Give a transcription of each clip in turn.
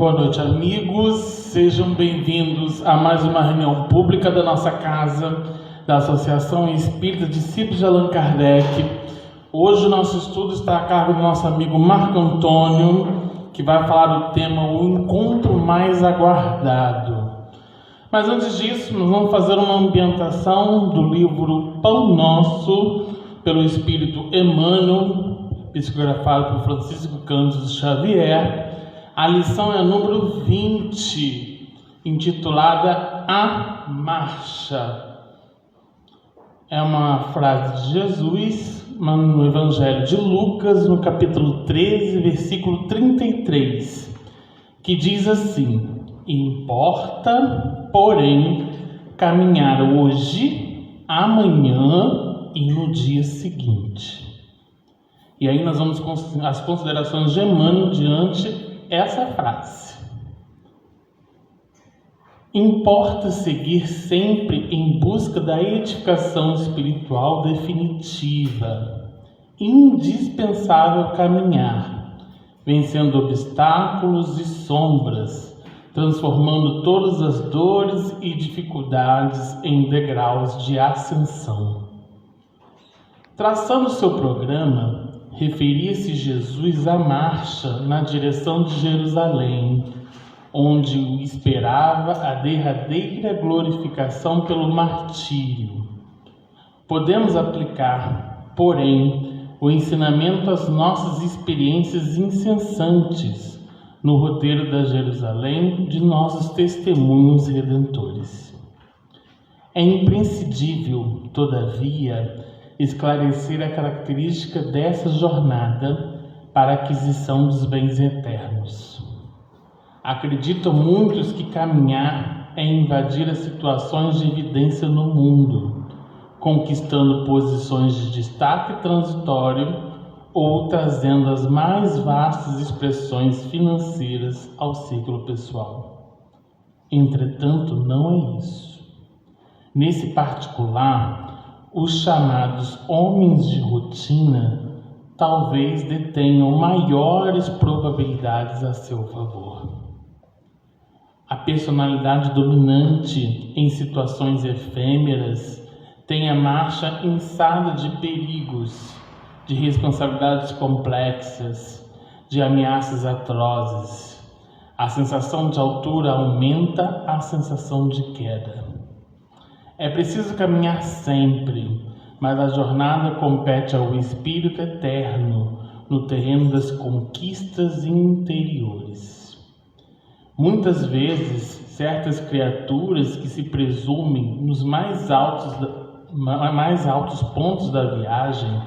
Boa noite, amigos. Sejam bem-vindos a mais uma reunião pública da nossa casa, da Associação Espírita Discípulos de Allan Kardec. Hoje o nosso estudo está a cargo do nosso amigo Marco Antônio, que vai falar do tema O Encontro Mais Aguardado. Mas antes disso, nós vamos fazer uma ambientação do livro Pão Nosso, pelo Espírito Emmanuel, psicografado por Francisco Cândido Xavier. A lição é a número 20, intitulada A Marcha. É uma frase de Jesus, no Evangelho de Lucas, no capítulo 13, versículo 33, que diz assim: importa, porém, caminhar hoje, amanhã e no dia seguinte. E aí nós vamos às considerações de Emmanuel diante essa frase. Importa seguir sempre em busca da edificação espiritual definitiva, indispensável caminhar, vencendo obstáculos e sombras, transformando todas as dores e dificuldades em degraus de ascensão. Traçando seu programa, referia-se Jesus à marcha na direção de Jerusalém, onde o esperava a derradeira glorificação pelo martírio. Podemos aplicar, porém, o ensinamento às nossas experiências incessantes no roteiro da Jerusalém de nossos testemunhos redentores. É imprescindível, todavia, esclarecer a característica dessa jornada para a aquisição dos bens eternos. Acreditam muitos que caminhar é invadir as situações de evidência no mundo, conquistando posições de destaque transitório ou trazendo as mais vastas expressões financeiras ao ciclo pessoal. Entretanto, não é isso. Nesse particular, os chamados homens de rotina talvez detenham maiores probabilidades a seu favor. A personalidade dominante em situações efêmeras tem a marcha inçada de perigos, de responsabilidades complexas, de ameaças atrozes. A sensação de altura aumenta a sensação de queda. É preciso caminhar sempre, mas a jornada compete ao espírito eterno no terreno das conquistas interiores. Muitas vezes, certas criaturas que se presumem nos mais altos pontos da viagem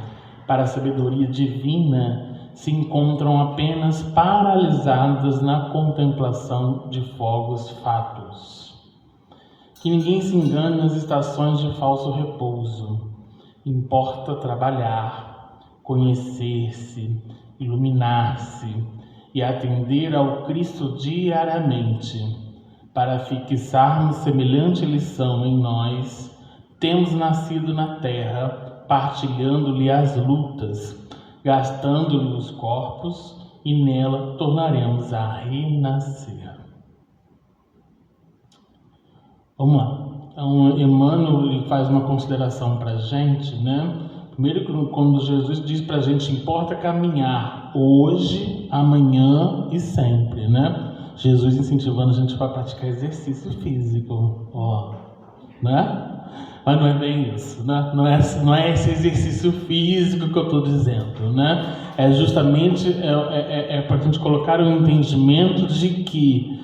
para a sabedoria divina se encontram apenas paralisadas na contemplação de fogos fátuos. Que ninguém se engane nas estações de falso repouso. Importa trabalhar, conhecer-se, iluminar-se e atender ao Cristo diariamente. Para fixarmos semelhante lição em nós, temos nascido na terra, partilhando-lhe as lutas, gastando-lhe os corpos, e nela tornaremos a renascer. Vamos lá. Então, Emmanuel faz uma consideração para a gente, né? Primeiro, quando Jesus diz para a gente, importa caminhar hoje, amanhã e sempre, né? Jesus incentivando a gente para praticar exercício físico, né? Mas não é bem isso, né? Não é esse exercício físico que eu estou dizendo, né? É justamente para a gente colocar o entendimento de que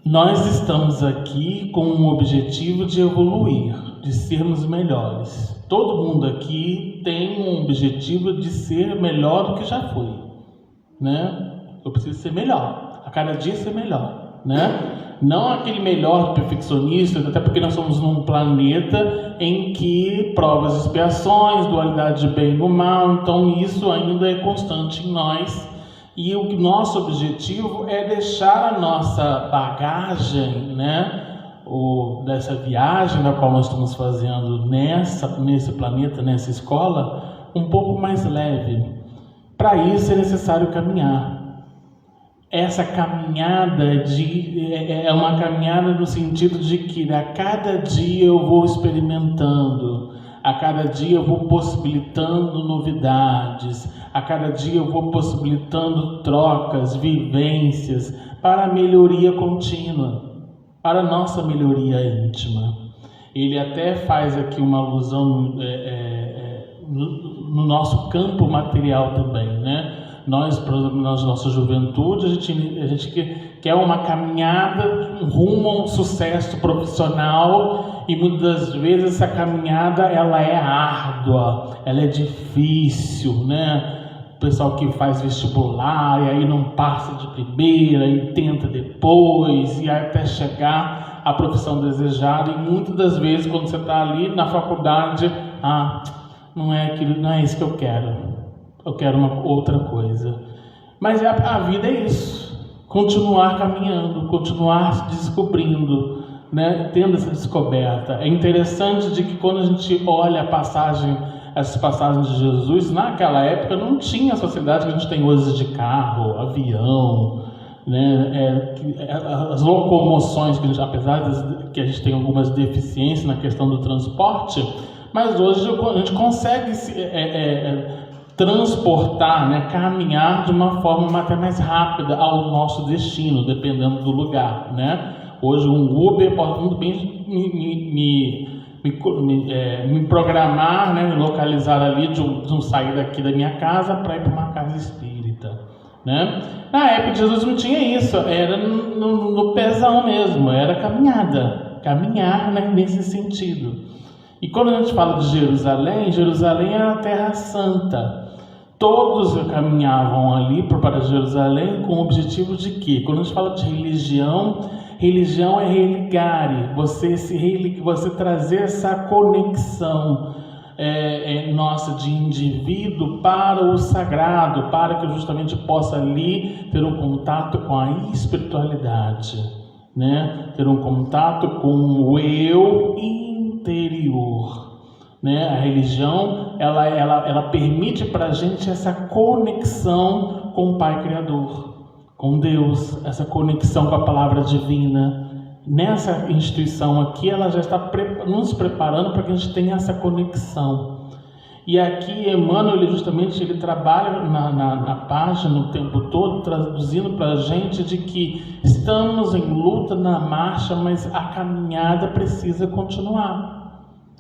nós estamos aqui com um objetivo de evoluir, de sermos melhores. Todo mundo aqui tem um objetivo de ser melhor do que já foi, né? Eu preciso ser melhor, a cada dia ser melhor, né? Não aquele melhor perfeccionista, até porque nós somos num planeta em que provas e expiações, dualidade de bem e do mal, então isso ainda é constante em nós. E o nosso objetivo é deixar a nossa bagagem, né, dessa viagem da qual nós estamos fazendo nesse planeta, nessa escola, um pouco mais leve. Para isso é necessário caminhar. essa caminhada é uma caminhada no sentido de que a cada dia eu vou experimentando, a cada dia eu vou possibilitando novidades, a cada dia eu vou possibilitando trocas, vivências para a melhoria contínua, para a nossa melhoria íntima. Ele até faz aqui uma alusão no nosso campo material também, né? Nós, por exemplo, na nossa juventude, a gente quer uma caminhada rumo a um sucesso profissional, e muitas das vezes essa caminhada ela é árdua, ela é difícil, né? O pessoal que faz vestibular e aí não passa de primeira e tenta depois e até chegar à profissão desejada, e muitas das vezes quando você está ali na faculdade, não é isso que eu quero uma outra coisa. Mas a vida é isso, continuar caminhando, continuar descobrindo, né? Tendo essa descoberta. É interessante de que quando a gente olha essas passagens de Jesus, naquela época não tinha a sociedade que a gente tem hoje de carro, avião, né? As locomoções, apesar de que a gente tem algumas deficiências na questão do transporte, mas hoje a gente consegue transportar, né, caminhar de uma forma até mais rápida ao nosso destino, dependendo do lugar, né? Hoje um Uber pode muito bem me programar, né, me localizar ali de um sair daqui da minha casa para ir para uma casa espírita, né? Na época de Jesus não tinha isso, era no pezão mesmo, era caminhar, né, nesse sentido. E quando a gente fala de Jerusalém era a Terra Santa. Todos caminhavam ali para Jerusalém com o objetivo de quê? Quando a gente fala de religião é religare, você trazer essa conexão nossa de indivíduo para o sagrado, para que eu justamente possa ali ter um contato com a espiritualidade, né? Ter um contato com o eu interior. Né? A religião ela permite para a gente essa conexão com o Pai Criador, com Deus, essa conexão com a palavra divina. Nessa instituição aqui, ela já está nos preparando para que a gente tenha essa conexão. E aqui Emmanuel ele trabalha na página o tempo todo, traduzindo para a gente de que estamos em luta na marcha, mas a caminhada precisa continuar.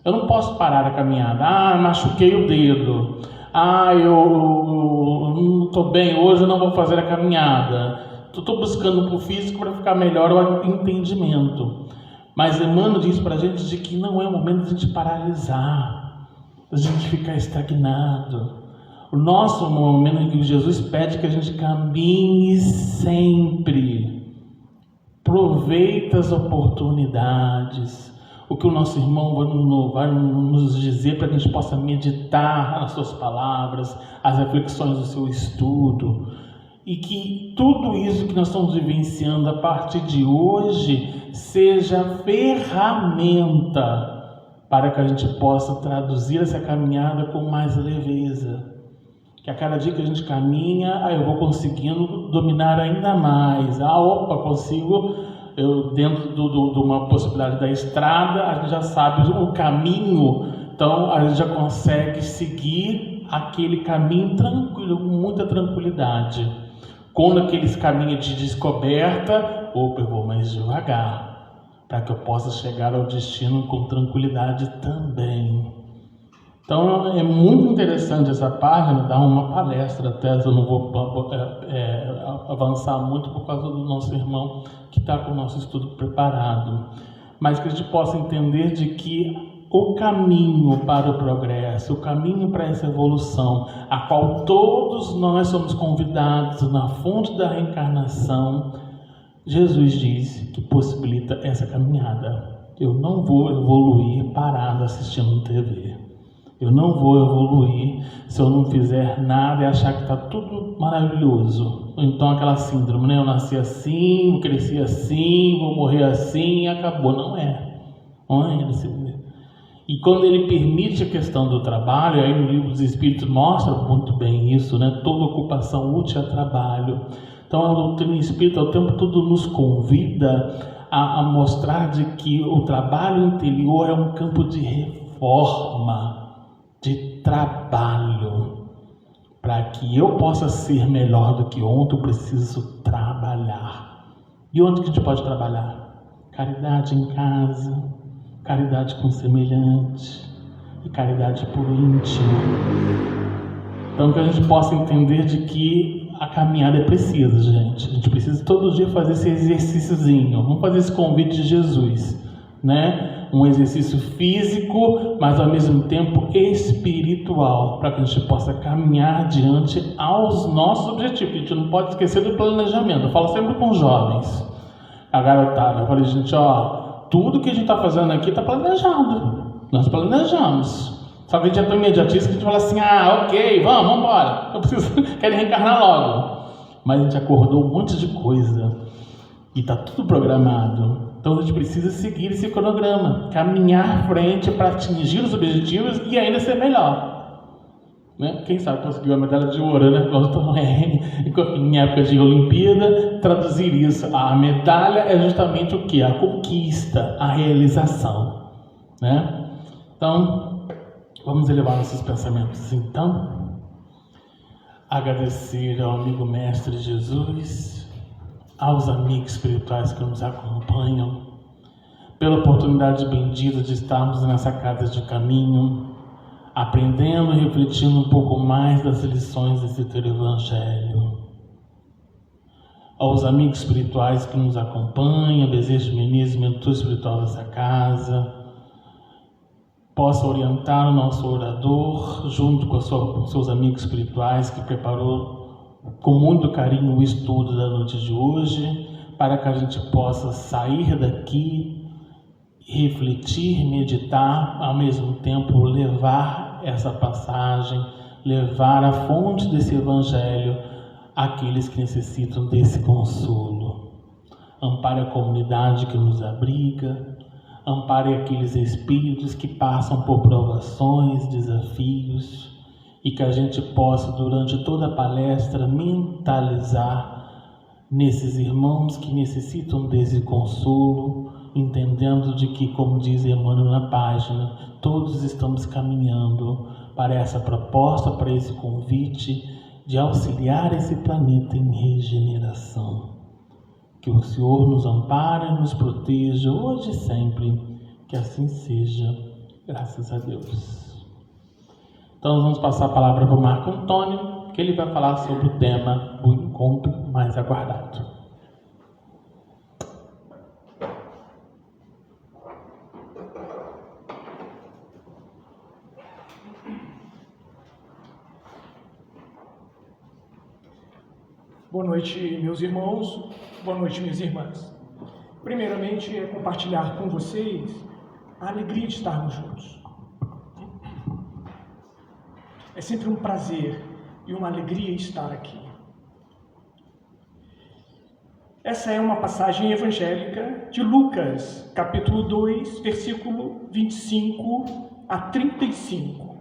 Eu não posso parar a caminhada. Machuquei o dedo. Eu não estou bem, hoje eu não vou fazer a caminhada. Estou buscando para o físico para ficar melhor o entendimento. Mas Emmanuel diz para a gente de que não é o momento de a gente paralisar, de a gente ficar estagnado. O nosso momento em que Jesus pede que a gente caminhe sempre. Aproveita as oportunidades. O que o nosso irmão vai nos dizer para que a gente possa meditar nas suas palavras, as reflexões do seu estudo, e que tudo isso que nós estamos vivenciando a partir de hoje seja ferramenta para que a gente possa traduzir essa caminhada com mais leveza. Que a cada dia que a gente caminha, eu vou conseguindo dominar ainda mais. Consigo... dentro de uma possibilidade da estrada, a gente já sabe o caminho, então a gente já consegue seguir aquele caminho tranquilo, com muita tranquilidade. Quando aqueles caminhos de descoberta, eu vou mais devagar, para que eu possa chegar ao destino com tranquilidade também. Então é muito interessante essa página, dar uma palestra até, eu não vou avançar muito por causa do nosso irmão que está com o nosso estudo preparado, mas que a gente possa entender de que o caminho para o progresso, o caminho para essa evolução, a qual todos nós somos convidados na fonte da reencarnação, Jesus diz que possibilita essa caminhada. Eu não vou evoluir parado assistindo TV. Eu não vou evoluir se eu não fizer nada e achar que está tudo maravilhoso. Então aquela síndrome, né? Eu nasci assim, eu cresci assim, vou morrer assim e acabou. Não é. E quando ele permite a questão do trabalho, aí no Livro dos Espíritos mostra muito bem isso, né? Toda ocupação útil é trabalho. Então a doutrina espírita o tempo todo nos convida a mostrar de que o trabalho interior é um campo de reforma, de trabalho. Para que eu possa ser melhor do que ontem, eu preciso trabalhar. E onde que a gente pode trabalhar? Caridade em casa, caridade com o semelhante e caridade por íntimo. Então que a gente possa entender de que a caminhada é precisa, gente. A gente precisa todo dia fazer esse exercíciozinho. Vamos fazer esse convite de Jesus, né? Um exercício físico, mas ao mesmo tempo espiritual, para que a gente possa caminhar diante aos nossos objetivos. A gente não pode esquecer do planejamento. Eu falo sempre com os jovens, a garotada. Eu falei, gente, tudo que a gente está fazendo aqui está planejado. Nós planejamos. Só que a gente é tão imediatista que a gente fala assim, ok, vamos embora. Eu preciso, quero reencarnar logo. Mas a gente acordou um monte de coisa e está tudo programado. Então a gente precisa seguir esse cronograma, caminhar à frente para atingir os objetivos e ainda ser melhor. Né? Quem sabe conseguiu a medalha de ouro, né? Em época de Olimpíada, traduzir isso. A medalha é justamente o que? A conquista, a realização. Né? Então, vamos elevar nossos pensamentos. Então, agradecer ao amigo Mestre Jesus, aos amigos espirituais que nos acompanham, pela oportunidade bendita de estarmos nessa casa de caminho, aprendendo e refletindo um pouco mais das lições desse teu Evangelho. Aos amigos espirituais que nos acompanham, Bezerra Menezes, mentor espiritual dessa casa, possa orientar o nosso orador, junto com os seus amigos espirituais, que preparou com muito carinho o estudo da noite de hoje, para que a gente possa sair daqui, refletir, meditar, ao mesmo tempo levar essa passagem, levar a fonte desse Evangelho àqueles que necessitam desse consolo. Ampare a comunidade que nos abriga, ampare aqueles espíritos que passam por provações, desafios, e que a gente possa, durante toda a palestra, mentalizar nesses irmãos que necessitam desse consolo, entendendo de que, como diz Emmanuel na página, todos estamos caminhando para essa proposta, para esse convite de auxiliar esse planeta em regeneração. Que o Senhor nos ampare e nos proteja hoje e sempre, que assim seja, graças a Deus. Então nós vamos passar a palavra para o Marco Antônio, que ele vai falar sobre o tema do encontro mais aguardado. Boa noite, meus irmãos, boa noite, minhas irmãs. Primeiramente, é compartilhar com vocês a alegria de estarmos juntos. É sempre um prazer e uma alegria estar aqui. Essa é uma passagem evangélica de Lucas, capítulo 2, versículo 25 a 35.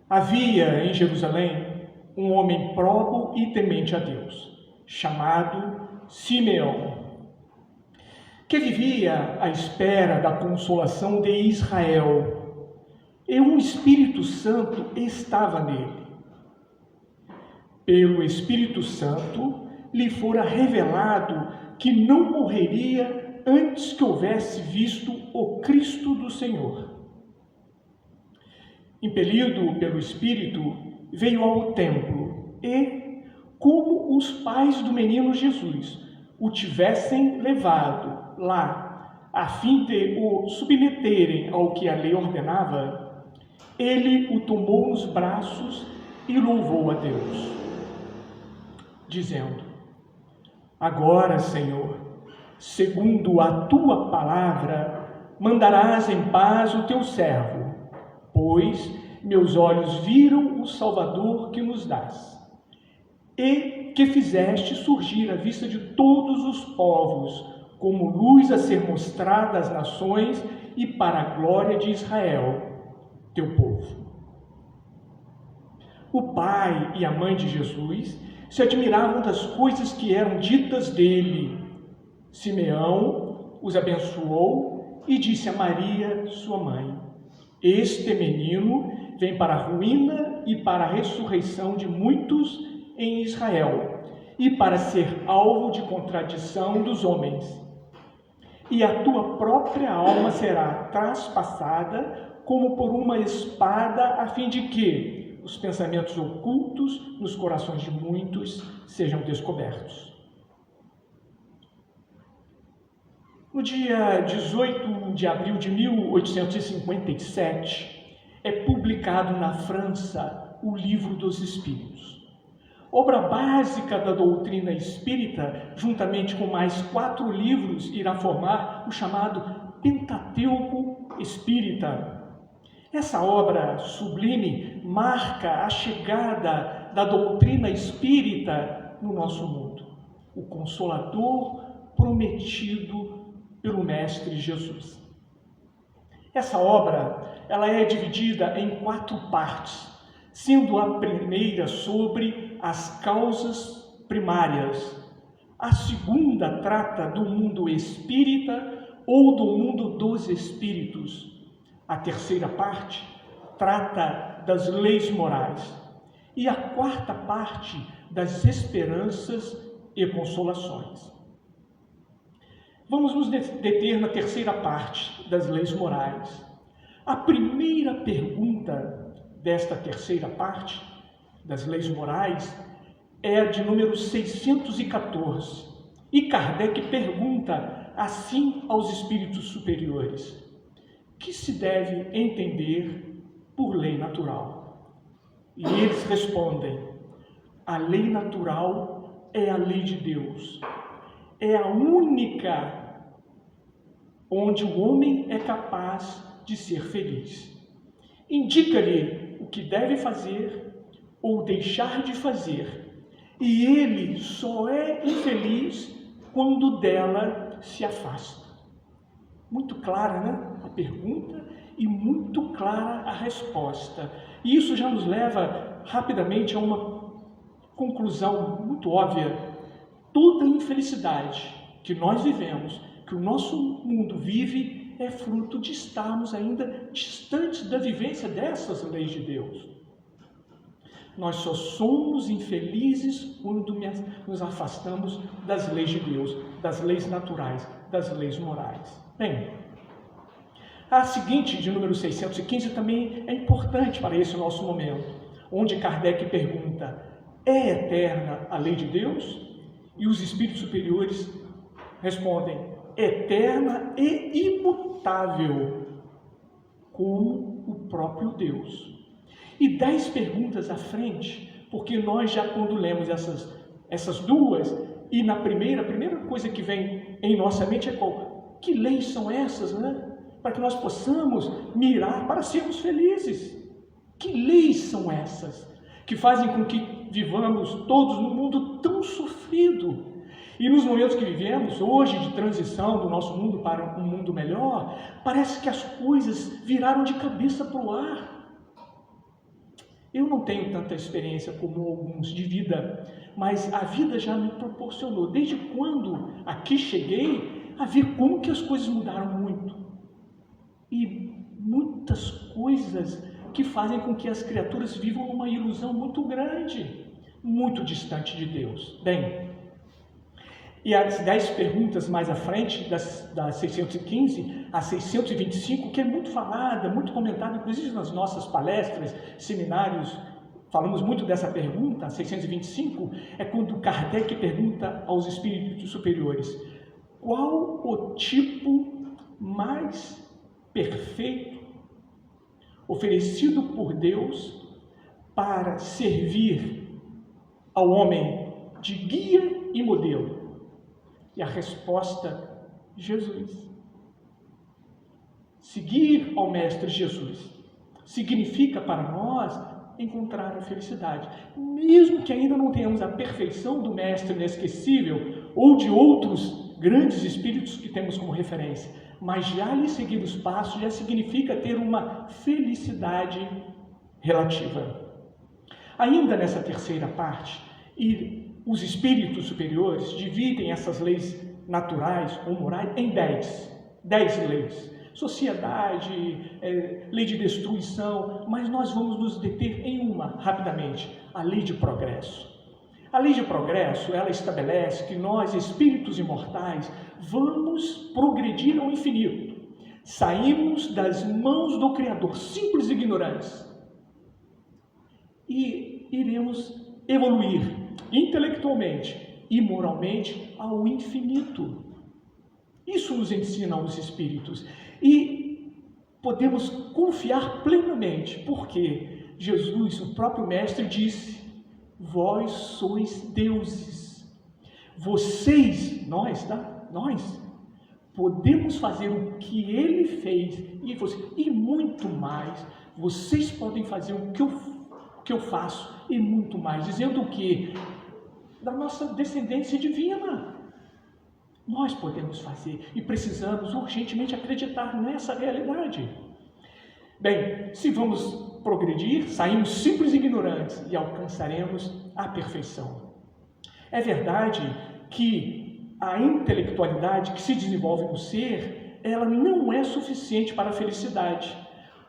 Havia em Jerusalém um homem probo e temente a Deus, chamado Simeão, que vivia à espera da consolação de Israel, e um Espírito Santo estava nele. Pelo Espírito Santo lhe fora revelado que não morreria antes que houvesse visto o Cristo do Senhor. Impelido pelo Espírito, veio ao templo e, como os pais do menino Jesus o tivessem levado lá, a fim de o submeterem ao que a lei ordenava, ele o tomou nos braços e louvou a Deus, dizendo: Agora, Senhor, segundo a tua palavra, mandarás em paz o teu servo, pois meus olhos viram o Salvador que nos dás, e que fizeste surgir à vista de todos os povos, como luz a ser mostrada às nações e para a glória de Israel, teu povo. O pai e a mãe de Jesus se admiravam das coisas que eram ditas dele. Simeão os abençoou e disse a Maria, sua mãe: este menino vem para a ruína e para a ressurreição de muitos em Israel, e para ser alvo de contradição dos homens. E a tua própria alma será traspassada como por uma espada, a fim de que os pensamentos ocultos nos corações de muitos sejam descobertos. No dia 18 de abril de 1857, é publicado na França o Livro dos Espíritos. Obra básica da doutrina espírita, juntamente com mais 4 livros, irá formar o chamado Pentateuco Espírita. Essa obra sublime marca a chegada da doutrina espírita no nosso mundo, o Consolador prometido pelo Mestre Jesus. Essa obra, ela é dividida em 4 partes, sendo a primeira sobre as causas primárias. A segunda trata do mundo espírita ou do mundo dos espíritos. A terceira parte trata das leis morais. E a quarta parte das esperanças e consolações. Vamos nos deter na terceira parte das leis morais. A primeira pergunta desta terceira parte das leis morais é a de número 614. E Kardec pergunta assim aos espíritos superiores: que se deve entender por lei natural? E eles respondem: a lei natural é a lei de Deus. É a única onde o homem é capaz de ser feliz. Indica-lhe o que deve fazer ou deixar de fazer, e ele só é infeliz quando dela se afasta. Muito clara, né? A pergunta e muito clara a resposta. E isso já nos leva rapidamente a uma conclusão muito óbvia. Toda infelicidade que nós vivemos, que o nosso mundo vive, é fruto de estarmos ainda distantes da vivência dessas leis de Deus. Nós só somos infelizes quando nos afastamos das leis de Deus, das leis naturais, das leis morais. Bem, a seguinte, de número 615, também é importante para esse nosso momento, onde Kardec pergunta: é eterna a lei de Deus? E os espíritos superiores respondem: eterna e imutável, como o próprio Deus. E 10 perguntas à frente, porque nós já, quando lemos essas duas, e na a primeira coisa que vem em nossa mente é qual? Que leis são essas, né? Para que nós possamos mirar para sermos felizes. Que leis são essas que fazem com que vivamos todos num mundo tão sofrido? E nos momentos que vivemos hoje de transição do nosso mundo para um mundo melhor, parece que as coisas viraram de cabeça para o ar. Eu não tenho tanta experiência como alguns de vida, mas a vida já me proporcionou, desde quando aqui cheguei, a ver como que as coisas mudaram muito. E muitas coisas que fazem com que as criaturas vivam uma ilusão muito grande, muito distante de Deus. Bem, e as 10 perguntas mais à frente, das 615 a 625, que é muito falada, muito comentada, inclusive nas nossas palestras, seminários, falamos muito dessa pergunta. A 625 é quando Kardec pergunta aos espíritos superiores: qual o tipo mais perfeito oferecido por Deus para servir ao homem de guia e modelo? E a resposta: Jesus. Seguir ao Mestre Jesus significa para nós encontrar a felicidade. Mesmo que ainda não tenhamos a perfeição do Mestre inesquecível ou de outros grandes espíritos que temos como referência, mas já lhe seguir os passos já significa ter uma felicidade relativa. Ainda nessa terceira parte, E os espíritos superiores dividem essas leis naturais ou morais em 10 leis. Sociedade, lei de destruição, mas nós vamos nos deter em uma, rapidamente, a lei de progresso. A lei de progresso, ela estabelece que nós, espíritos imortais, vamos progredir ao infinito. Saímos das mãos do Criador, simples e ignorantes, e iremos evoluir intelectualmente e moralmente ao infinito. Isso nos ensinam os espíritos e podemos confiar plenamente, porque Jesus, o próprio Mestre, disse: vós sois deuses. Vocês, nós podemos fazer o que ele fez e muito mais. Vocês podem fazer o que eu faço e muito mais, dizendo o que? Da nossa descendência divina. Nós podemos fazer e precisamos urgentemente acreditar nessa realidade. Bem, se vamos progredir, saímos simples e ignorantes e alcançaremos a perfeição. É verdade que a intelectualidade que se desenvolve no ser, ela não é suficiente para a felicidade.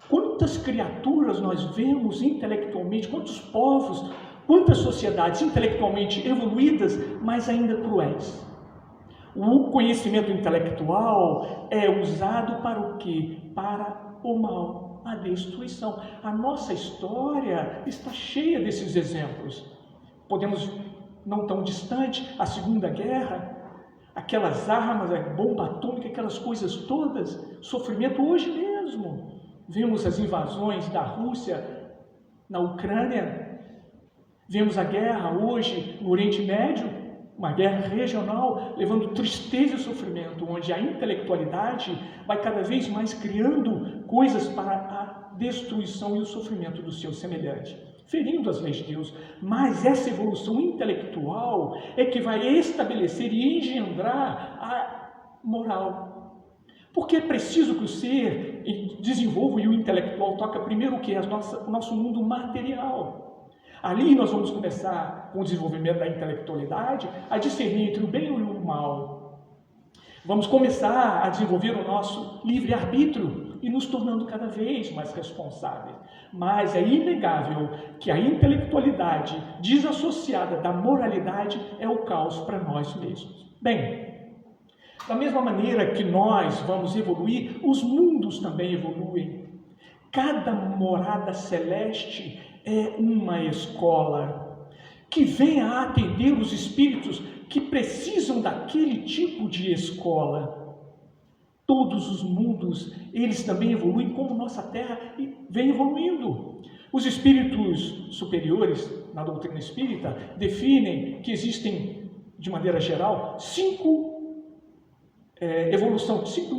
Quantas criaturas nós vemos intelectualmente, quantos povos, quantas sociedades intelectualmente evoluídas, mas ainda cruéis. O conhecimento intelectual é usado para o quê? Para o mal, a destruição. A nossa história está cheia desses exemplos. Podemos, não tão distante, a Segunda Guerra, aquelas armas, a bomba atômica, aquelas coisas todas, sofrimento hoje mesmo. Vemos as invasões da Rússia na Ucrânia, vemos a guerra hoje no Oriente Médio, uma guerra regional, levando tristeza e sofrimento, onde a intelectualidade vai cada vez mais criando coisas para a destruição e o sofrimento do seu semelhante, ferindo as leis de Deus. Mas essa evolução intelectual é que vai estabelecer e engendrar a moral. Porque é preciso que o ser desenvolva, e o intelectual toca primeiro o que? O nosso mundo material. Ali nós vamos começar, com o desenvolvimento da intelectualidade, a discernir entre o bem e o mal. Vamos começar a desenvolver o nosso livre-arbítrio e nos tornando cada vez mais responsáveis. Mas é inegável que a intelectualidade desassociada da moralidade é o caos para nós mesmos. Bem, da mesma maneira que nós vamos evoluir, os mundos também evoluem. Cada morada celeste é uma escola que vem a atender os espíritos que precisam daquele tipo de escola. Todos os mundos, eles também evoluem como nossa Terra vem evoluindo. Os espíritos superiores, na doutrina espírita, definem que existem, de maneira geral, 5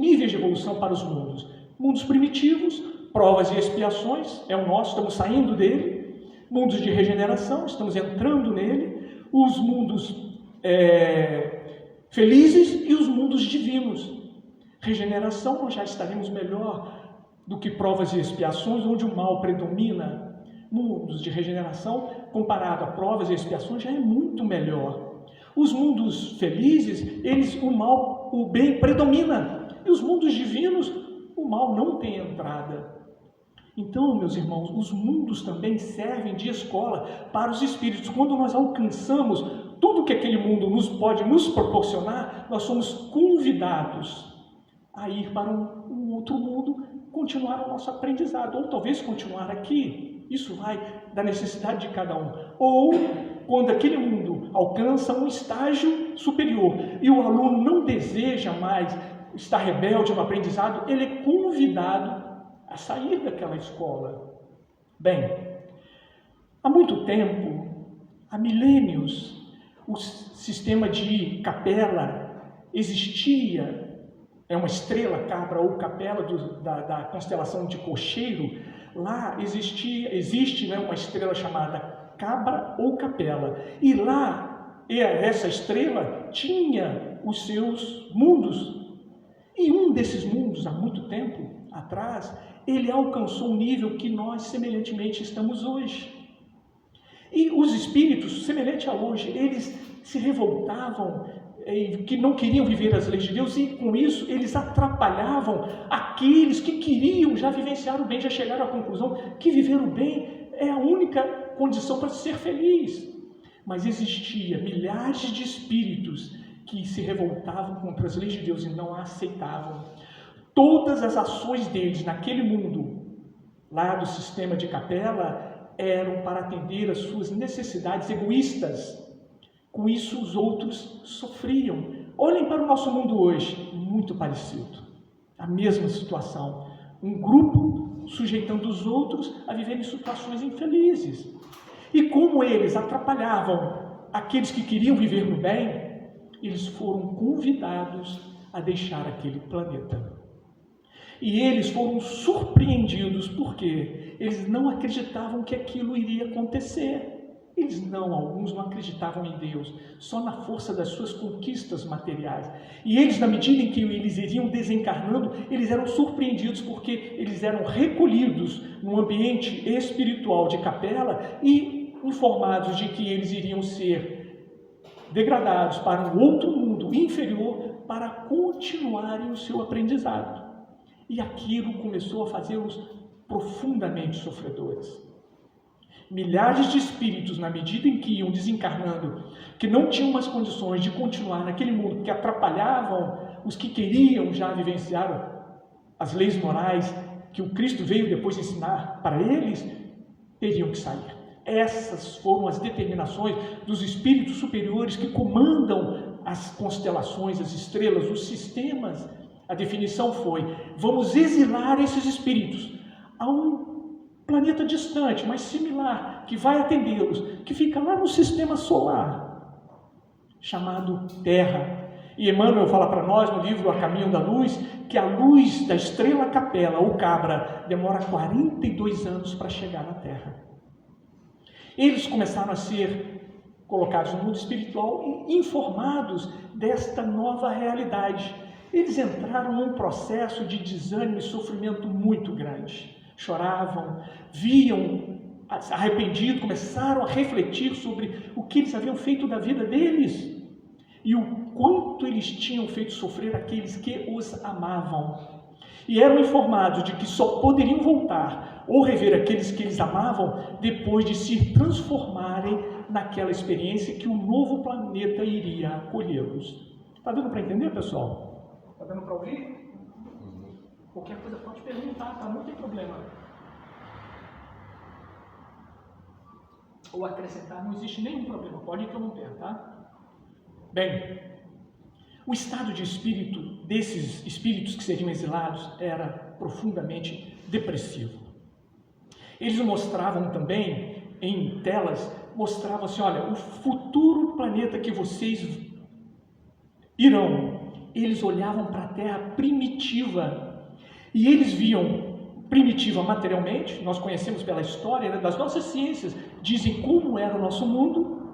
níveis de evolução para os mundos. Mundos primitivos, provas e expiações, é o nosso, estamos saindo dele. Mundos de regeneração, estamos entrando nele. Os mundos felizes e os mundos divinos. Regeneração, nós já estaremos melhor do que provas e expiações, onde o mal predomina. Mundos de regeneração, comparado a provas e expiações, já é muito melhor. Os mundos felizes, o bem predomina. E os mundos divinos, o mal não tem entrada. Então, meus irmãos, os mundos também servem de escola para os espíritos. Quando nós alcançamos tudo que aquele mundo pode nos proporcionar, nós somos convidados a ir para um outro mundo, continuar o nosso aprendizado, ou talvez continuar aqui. Isso vai da necessidade de cada um. Ou, quando aquele mundo alcança um estágio superior e o aluno não deseja mais estar rebelde no aprendizado, ele é convidado a sair daquela escola. Bem, há muito tempo, há milênios, o sistema de capela existia, é uma estrela, cabra ou capela da constelação de Cocheiro. Lá existe uma estrela chamada cabra ou capela, e lá essa estrela tinha os seus mundos, e um desses mundos, há muito tempo atrás, ele alcançou um nível que nós semelhantemente estamos hoje. E os espíritos, semelhante a hoje, eles se revoltavam, que não queriam viver as leis de Deus, e com isso eles atrapalhavam aqueles que queriam já vivenciar o bem, já chegaram à conclusão que viver o bem é a única condição para ser feliz. Mas existia milhares de espíritos que se revoltavam contra as leis de Deus e não a aceitavam. Todas as ações deles naquele mundo, lá do sistema de Capela, eram para atender às suas necessidades egoístas. Com isso, os outros sofriam. Olhem para o nosso mundo hoje, muito parecido. A mesma situação. Um grupo sujeitando os outros a viver em situações infelizes. E como eles atrapalhavam aqueles que queriam viver no bem, eles foram convidados a deixar aquele planeta. E eles foram surpreendidos porque eles não acreditavam que aquilo iria acontecer. Alguns não acreditavam em Deus, só na força das suas conquistas materiais. E eles, na medida em que eles iriam desencarnando, eles eram surpreendidos porque eles eram recolhidos no ambiente espiritual de Capela e informados de que eles iriam ser degradados para um outro mundo inferior para continuarem o seu aprendizado. E aquilo começou a fazê-los profundamente sofredores. Milhares de espíritos, na medida em que iam desencarnando, que não tinham mais condições de continuar naquele mundo, que atrapalhavam os que queriam já vivenciar as leis morais que o Cristo veio depois ensinar para eles, teriam que sair. Essas foram as determinações dos espíritos superiores que comandam as constelações, as estrelas, os sistemas. A definição foi: vamos exilar esses espíritos a um planeta distante, mas similar, que vai atendê-los, que fica lá no sistema solar, chamado Terra. E Emmanuel fala para nós, no livro A Caminho da Luz, que a luz da estrela Capela, ou Cabra, demora 42 anos para chegar na Terra. Eles começaram a ser colocados no mundo espiritual e informados desta nova realidade. Eles entraram num processo de desânimo e sofrimento muito grande. Choravam, viam arrependidos, começaram a refletir sobre o que eles haviam feito da vida deles e o quanto eles tinham feito sofrer aqueles que os amavam. E eram informados de que só poderiam voltar ou rever aqueles que eles amavam depois de se transformarem naquela experiência que o novo planeta iria acolhê-los. Está dando para entender, pessoal? Está dando para ouvir? Qualquer coisa pode perguntar, tá? Não tem problema. Ou acrescentar, não existe nenhum problema, pode interromper, tá? Bem, o estado de espírito desses espíritos que seriam exilados era profundamente depressivo. Eles mostravam também, em telas, mostravam assim: olha, o futuro planeta que vocês irão, eles olhavam para a Terra primitiva. E eles viam primitiva materialmente, nós conhecemos pela história, né, das nossas ciências, dizem como era o nosso mundo,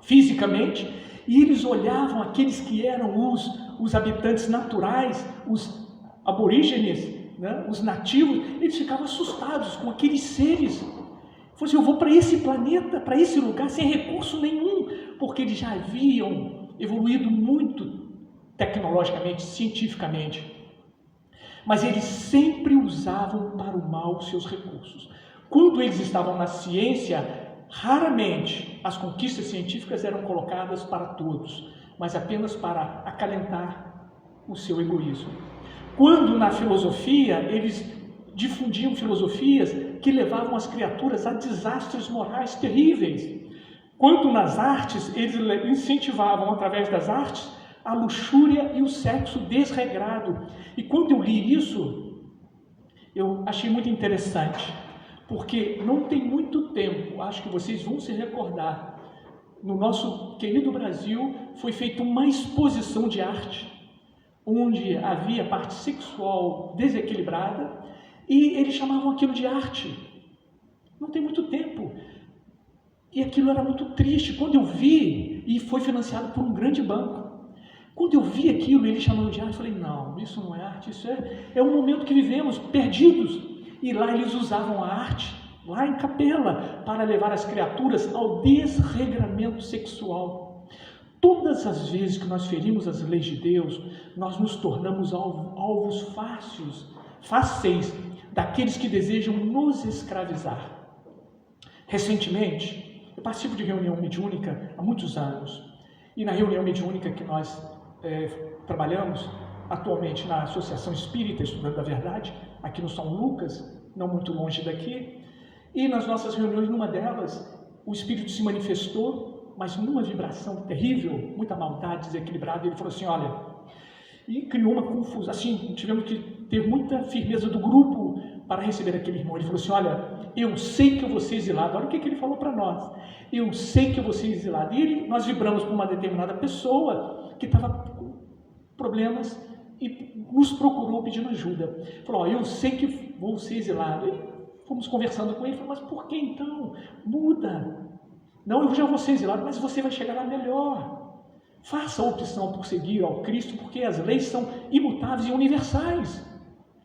fisicamente, e eles olhavam aqueles que eram os habitantes naturais, os aborígenes, né, os nativos, eles ficavam assustados com aqueles seres. Falaram assim: eu vou para esse planeta, para esse lugar, sem recurso nenhum, porque eles já haviam evoluído muito tecnologicamente, cientificamente. Mas eles sempre usavam para o mal os seus recursos. Quando eles estavam na ciência, raramente as conquistas científicas eram colocadas para todos, mas apenas para acalentar o seu egoísmo. Quando na filosofia, eles difundiam filosofias que levavam as criaturas a desastres morais terríveis. Quanto nas artes, eles incentivavam, através das artes, a luxúria e o sexo desregrado. E quando eu li isso, eu achei muito interessante, porque não tem muito tempo, acho que vocês vão se recordar, no nosso querido Brasil foi feita uma exposição de arte, onde havia parte sexual desequilibrada, e eles chamavam aquilo de arte. Não tem muito tempo. E aquilo era muito triste. Quando eu vi, e foi financiado por um grande banco, quando eu vi aquilo, eles chamando de arte, eu falei: não, isso não é arte, isso é um momento que vivemos, perdidos. E lá eles usavam a arte lá em Capela, para levar as criaturas ao desregramento sexual. Todas as vezes que nós ferimos as leis de Deus, nós nos tornamos alvos fáceis daqueles que desejam nos escravizar. Recentemente, eu participo de reunião mediúnica há muitos anos, e na reunião mediúnica que nós trabalhamos atualmente na Associação Espírita Estudando a Verdade, aqui no São Lucas, não muito longe daqui, e nas nossas reuniões, numa delas, o Espírito se manifestou, mas numa vibração terrível, muita maldade, desequilibrada, ele falou assim, olha, e criou uma confusão, assim, tivemos que ter muita firmeza do grupo para receber aquele irmão. Ele falou assim, olha, eu sei que eu vou ser exilado. Olha o que ele falou para nós. Eu sei que eu vou ser exilado. E nós vibramos para uma determinada pessoa que estava com problemas e nos procurou pedindo ajuda. Falou, eu sei que vou ser exilado. E fomos conversando com ele, falou, mas por que então? Muda. Não, eu já vou ser exilado, mas você vai chegar lá melhor. Faça a opção por seguir ao Cristo, porque as leis são imutáveis e universais.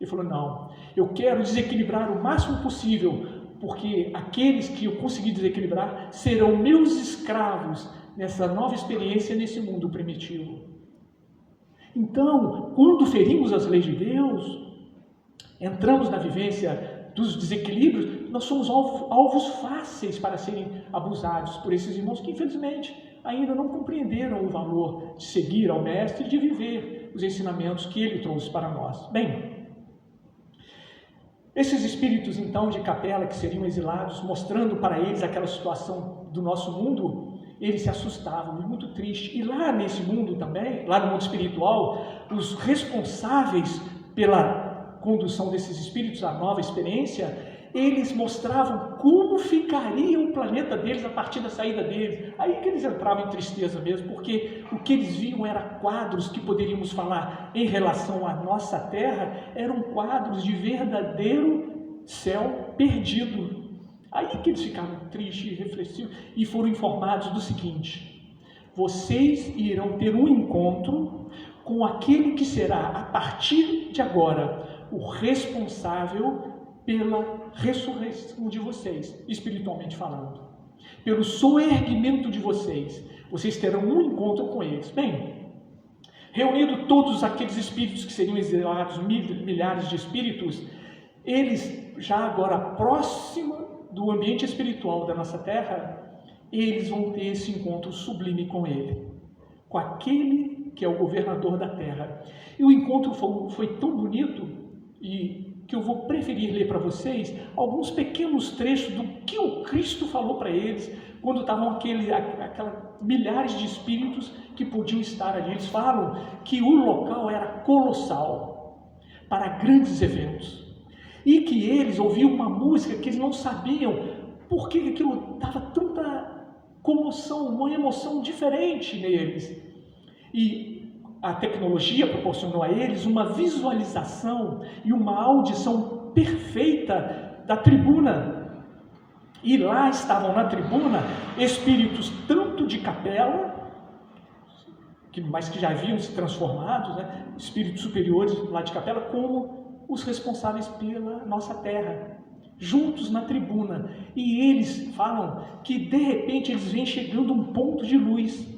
Ele falou, não, eu quero desequilibrar o máximo possível, porque aqueles que eu conseguir desequilibrar serão meus escravos nessa nova experiência nesse mundo primitivo. Então, quando ferimos as leis de Deus, entramos na vivência dos desequilíbrios, nós somos alvos fáceis para serem abusados por esses irmãos que, infelizmente, ainda não compreenderam o valor de seguir ao Mestre e de viver os ensinamentos que ele trouxe para nós. Bem, esses espíritos, então, de Capela, que seriam exilados, mostrando para eles aquela situação do nosso mundo, eles se assustavam, muito triste. E lá nesse mundo também, lá no mundo espiritual, os responsáveis pela condução desses espíritos à nova experiência, eles mostravam como ficaria o planeta deles a partir da saída deles. Aí que eles entravam em tristeza mesmo, porque o que eles viam eram quadros que poderíamos falar em relação à nossa Terra, eram quadros de verdadeiro céu perdido. Aí que eles ficaram tristes e reflexivos e foram informados do seguinte: vocês irão ter um encontro com aquele que será, a partir de agora, o responsável pela ressurreição de vocês, espiritualmente falando, pelo soerguimento de vocês. Vocês terão um encontro com eles. Bem, reunindo todos aqueles espíritos que seriam exilados, milhares de espíritos, eles já agora próximo do ambiente espiritual da nossa Terra, eles vão ter esse encontro sublime com ele, com aquele que é o governador da Terra. E o encontro foi tão bonito e que eu vou preferir ler para vocês alguns pequenos trechos do que o Cristo falou para eles quando estavam milhares de espíritos que podiam estar ali. Eles falam que o local era colossal para grandes eventos e que eles ouviam uma música que eles não sabiam por que aquilo dava tanta comoção, uma emoção diferente neles. E a tecnologia proporcionou a eles uma visualização e uma audição perfeita da tribuna. E lá estavam na tribuna espíritos tanto de Capela, mas que já haviam se transformado, né? Espíritos superiores lá de Capela, como os responsáveis pela nossa Terra, juntos na tribuna. E eles falam que de repente eles vêm chegando a um ponto de luz.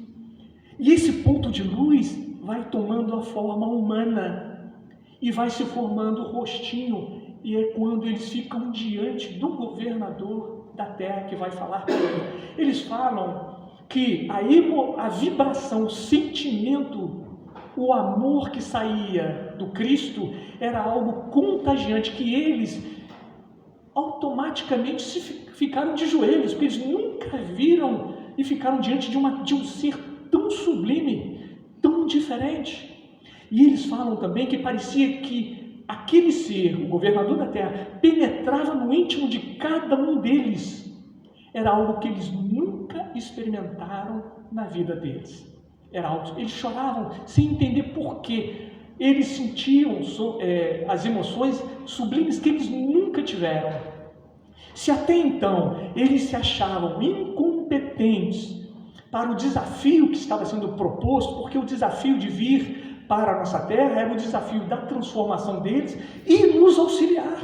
E esse ponto de luz vai tomando a forma humana e vai se formando o rostinho, e é quando eles ficam diante do governador da Terra que vai falar com ele. Eles falam que a vibração, o sentimento, o amor que saía do Cristo era algo contagiante, que eles automaticamente ficaram de joelhos, porque eles nunca viram e ficaram diante de um ser tão sublime, tão diferente. E eles falam também que parecia que aquele ser, o governador da Terra, penetrava no íntimo de cada um deles. Era algo que eles nunca experimentaram na vida deles. Era algo, eles choravam sem entender por quê. Eles sentiam as emoções sublimes que eles nunca tiveram. Se até então eles se achavam incompetentes para o desafio que estava sendo proposto, porque o desafio de vir para a nossa Terra era o desafio da transformação deles e nos auxiliar.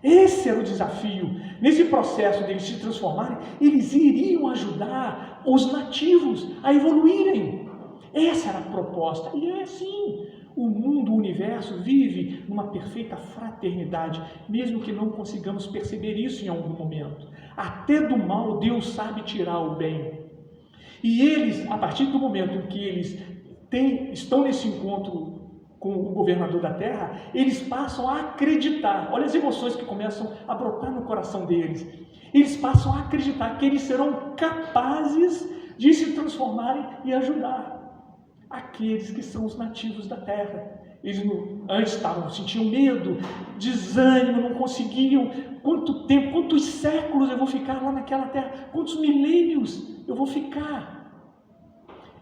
Esse era o desafio. Nesse processo deles se transformarem, eles iriam ajudar os nativos a evoluírem. Essa era a proposta. E é assim. O mundo, o universo vive numa perfeita fraternidade, mesmo que não consigamos perceber isso em algum momento. Até do mal Deus sabe tirar o bem. E eles, a partir do momento em que eles estão nesse encontro com o governador da terra, eles passam a acreditar. Olha as emoções que começam a brotar no coração deles. Eles passam a acreditar que eles serão capazes de se transformarem e ajudar aqueles que são os nativos da terra. Eles antes sentiam medo, desânimo, não conseguiam. Quanto tempo, quantos séculos eu vou ficar lá naquela terra? Quantos milênios eu vou ficar?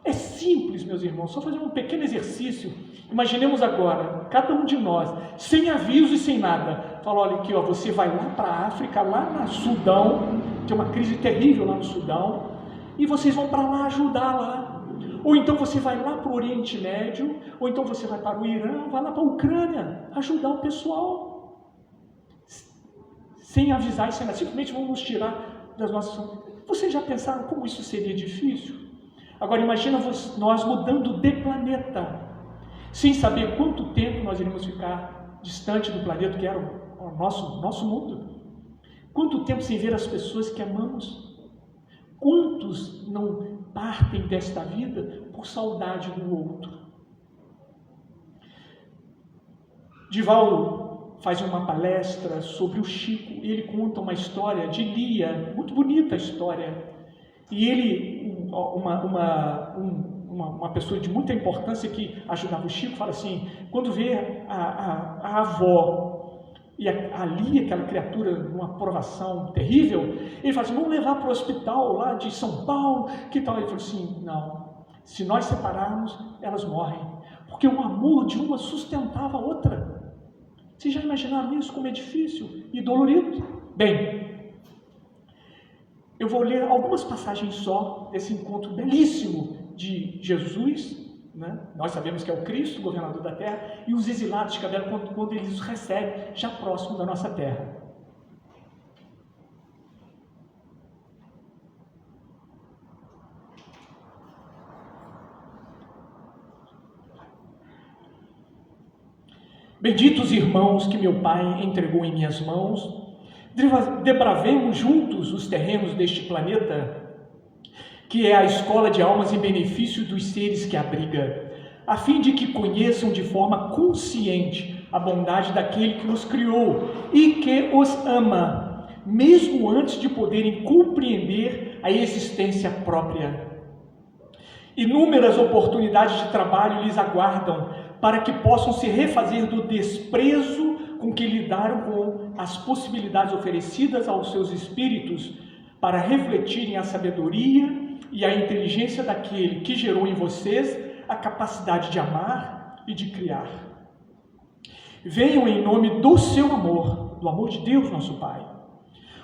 É simples, meus irmãos, só fazer um pequeno exercício. Imaginemos agora, cada um de nós, sem aviso e sem nada, fala, olha aqui, ó, você vai lá para a África, lá no Sudão, tem uma crise terrível lá no Sudão, e vocês vão para lá ajudar lá. Ou então você vai lá para o Oriente Médio, ou então você vai para o Irã, vai lá para a Ucrânia, ajudar o pessoal. Sem avisar e sem nada, simplesmente vão nos tirar das nossas... Vocês já pensaram como isso seria difícil? Agora imagina nós mudando de planeta, sem saber quanto tempo nós iremos ficar distante do planeta que era o nosso mundo. Quanto tempo sem ver as pessoas que amamos? Quantos não partem desta vida por saudade do outro? Divaldo faz uma palestra sobre o Chico e ele conta uma história de Lia, muito bonita a história. E ele, uma pessoa de muita importância que ajudava o Chico, fala assim, quando vê a avó e a Lia, aquela criatura, numa provação terrível, ele fala assim, vamos levar para o hospital lá de São Paulo, que tal? Ele falou assim, não, se nós separarmos, elas morrem, porque o amor de uma sustentava a outra. Vocês já imaginaram isso, como é difícil e dolorido? Bem, eu vou ler algumas passagens só desse encontro belíssimo de Jesus, né? Nós sabemos que é o Cristo, o governador da terra, e os exilados de Cabela, quando eles os recebem já próximo da nossa terra. Benditos irmãos que meu Pai entregou em minhas mãos, debravemos juntos os terrenos deste planeta, que é a escola de almas em benefício dos seres que abriga, a fim de que conheçam de forma consciente a bondade daquele que os criou e que os ama, mesmo antes de poderem compreender a existência própria. Inúmeras oportunidades de trabalho lhes aguardam para que possam se refazer do desprezo com que lidaram com as possibilidades oferecidas aos seus espíritos para refletirem a sabedoria e a inteligência daquele que gerou em vocês a capacidade de amar e de criar. Venham em nome do seu amor, do amor de Deus, nosso Pai,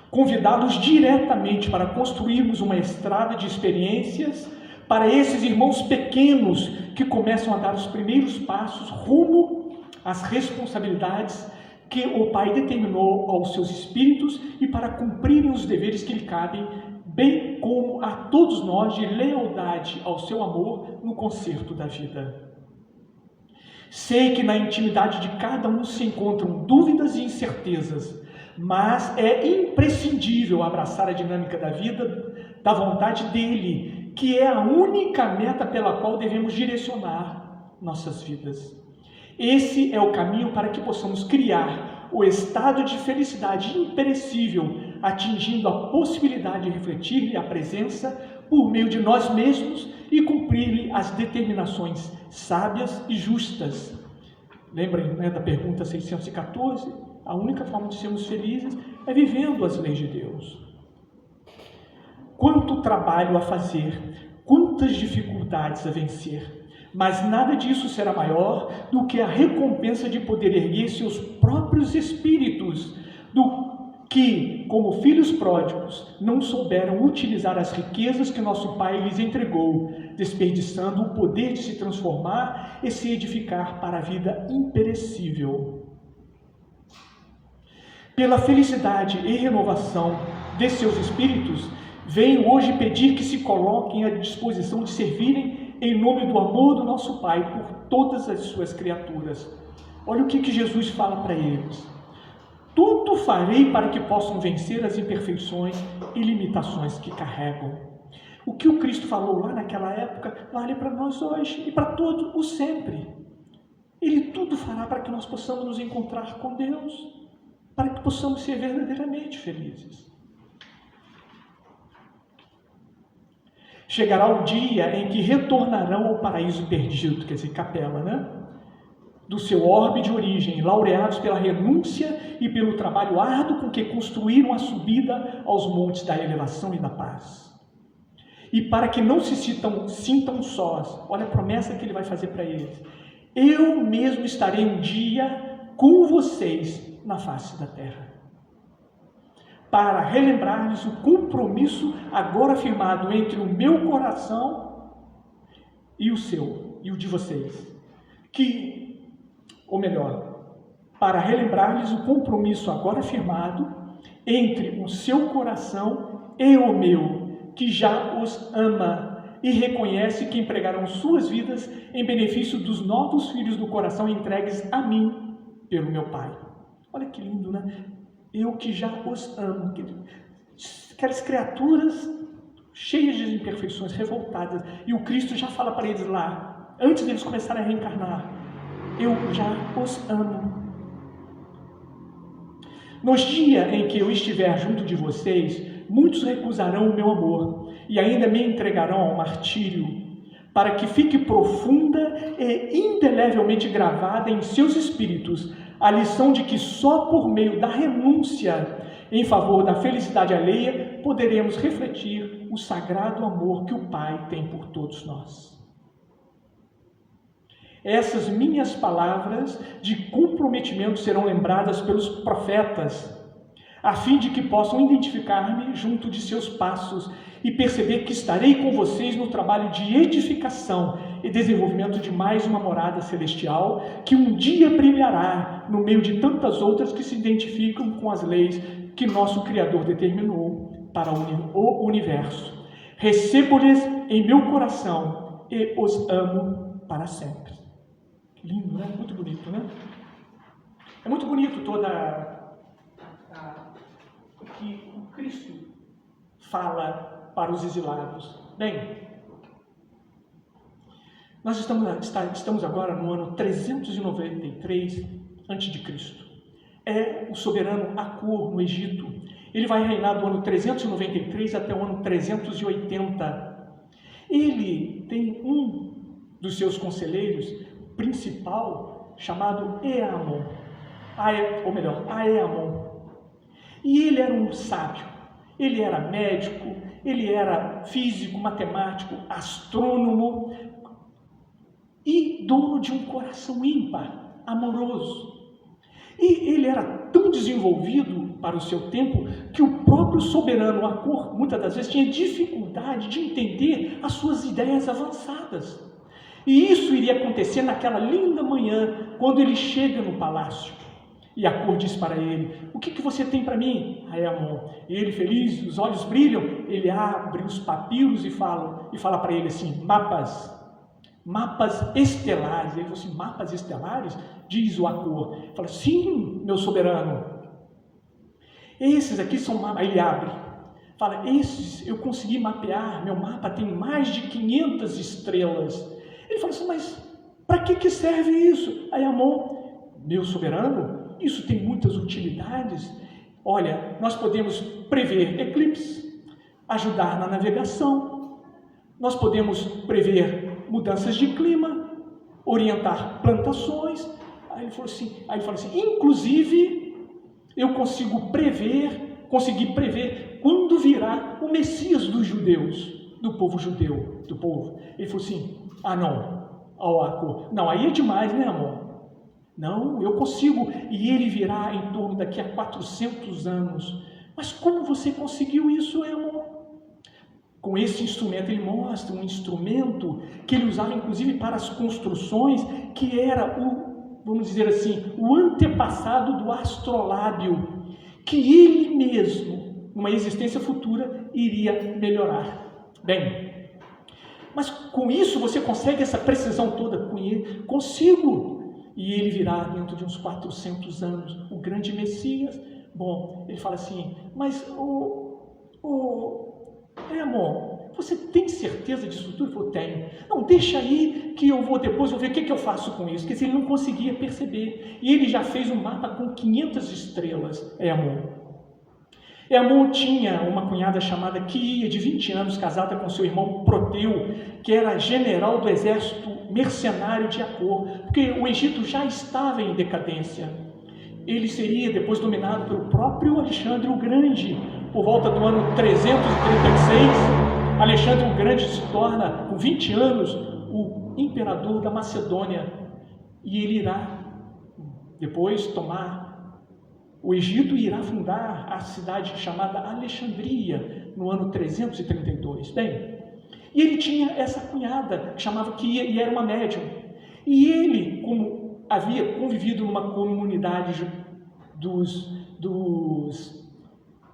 convidados diretamente para construirmos uma estrada de experiências para esses irmãos pequenos que começam a dar os primeiros passos rumo às responsabilidades que o Pai determinou aos seus espíritos e para cumprirem os deveres que lhe cabem, bem como a todos nós de lealdade ao seu amor no concerto da vida. Sei que na intimidade de cada um se encontram dúvidas e incertezas, mas é imprescindível abraçar a dinâmica da vida, da vontade dele, que é a única meta pela qual devemos direcionar nossas vidas. Esse é o caminho para que possamos criar o estado de felicidade imperecível, atingindo a possibilidade de refletir-lhe a presença por meio de nós mesmos e cumprir-lhe as determinações sábias e justas. Lembrem, né, da pergunta 614? A única forma de sermos felizes é vivendo as leis de Deus. Quanto trabalho a fazer, quantas dificuldades a vencer, mas nada disso será maior do que a recompensa de poder erguer seus próprios espíritos, do que, como filhos pródigos, não souberam utilizar as riquezas que nosso Pai lhes entregou, desperdiçando o poder de se transformar e se edificar para a vida imperecível. pela felicidade e renovação de seus espíritos, venho hoje pedir que se coloquem à disposição de servirem em nome do amor do nosso Pai por todas as suas criaturas. Olha o que Jesus fala para eles. Tudo farei para que possam vencer as imperfeições e limitações que carregam. O que o Cristo falou lá naquela época vale para nós hoje e para todos o sempre. Ele tudo fará para que nós possamos nos encontrar com Deus, para que possamos ser verdadeiramente felizes. Chegará o dia em que retornarão ao paraíso perdido, quer dizer, capela, né? Do seu orbe de origem, laureados pela renúncia e pelo trabalho árduo com que construíram a subida aos montes da elevação e da paz. E para que não se sintam sós, olha a promessa que ele vai fazer para eles. Eu mesmo estarei um dia com vocês na face da terra, para relembrar-lhes o compromisso agora firmado entre o meu coração e o seu, e o de vocês. Para relembrar-lhes o compromisso agora firmado entre o seu coração e o meu, que já os ama e reconhece que empregarão suas vidas em benefício dos novos filhos do coração entregues a mim pelo meu Pai. Olha que lindo, né? Eu que já os amo. Aquelas criaturas cheias de imperfeições, revoltadas. E o Cristo já fala para eles lá, antes deles começarem a reencarnar. Eu já os amo. Nos dias em que eu estiver junto de vocês, muitos recusarão o meu amor e ainda me entregarão ao martírio, para que fique profunda e indelevelmente gravada em seus espíritos a lição de que só por meio da renúncia em favor da felicidade alheia poderemos refletir o sagrado amor que o Pai tem por todos nós. Essas minhas palavras de comprometimento serão lembradas pelos profetas, a fim de que possam identificar-me junto de seus passos e perceber que estarei com vocês no trabalho de edificação e desenvolvimento de mais uma morada celestial, que um dia brilhará no meio de tantas outras que se identificam com as leis que nosso Criador determinou para o universo. Recebo-lhes em meu coração e os amo para sempre. Lindo, né? Muito bonito, né? É muito bonito o que o Cristo fala para os exilados. Bem, nós estamos agora no ano 393 a.C. É o soberano Acor no Egito. Ele vai reinar do ano 393 até o ano 380. Ele tem um dos seus conselheiros principal chamado Aemon. E ele era um sábio, ele era médico, ele era físico, matemático, astrônomo e dono de um coração ímpar, amoroso. E ele era tão desenvolvido para o seu tempo que o próprio soberano Acor, muitas das vezes, tinha dificuldade de entender as suas ideias avançadas. E isso iria acontecer naquela linda manhã, quando ele chega no palácio. E Acor diz para ele: o que você tem para mim, Aemon? E ele, feliz, os olhos brilham, ele abre os papiros e fala para ele assim: mapas estelares. Ele falou assim: mapas estelares? Diz o Acor. Ele fala: sim, meu soberano. Esses aqui são mapas. Aí ele abre. Fala: esses eu consegui mapear, meu mapa tem mais de 500 estrelas. Ele fala assim: mas para que serve isso? Aemon: meu soberano, isso tem muitas utilidades. Olha, nós podemos prever eclipses, ajudar na navegação, nós podemos prever mudanças de clima, orientar plantações. Aí ele falou assim, inclusive eu consegui prever quando virá o Messias dos judeus, do povo judeu, do povo. Ele falou assim: Acor, não, aí é demais, né, amor? Não, eu consigo, e ele virá em torno daqui a 400 anos. Mas como você conseguiu isso, amor? Com esse instrumento, ele mostra um instrumento que ele usava inclusive para as construções, que era vamos dizer assim, o antepassado do astrolábio, que ele mesmo, numa existência futura, iria melhorar. Bem, mas com isso você consegue essa precisão toda com ele? Consigo. E ele virá dentro de uns 400 anos, o grande Messias. Bom, ele fala assim, mas amor, você tem certeza disso tudo? Eu tenho. Não, deixa aí que eu vou depois, vou ver o que eu faço com isso. Porque ele não conseguia perceber. E ele já fez um mapa com 500 estrelas, amor. Amon tinha uma cunhada chamada Quia, de 20 anos, casada com seu irmão Proteu, que era general do exército mercenário de Acor, porque o Egito já estava em decadência. Ele seria depois dominado pelo próprio Alexandre o Grande. Por volta do ano 336, Alexandre o Grande se torna, com 20 anos, o imperador da Macedônia. E ele irá depois tomar o Egito e irá fundar a cidade chamada Alexandria, no ano 332. Bem, e ele tinha essa cunhada, que chamava Quia, e era uma médium. E ele, como havia convivido numa comunidade dos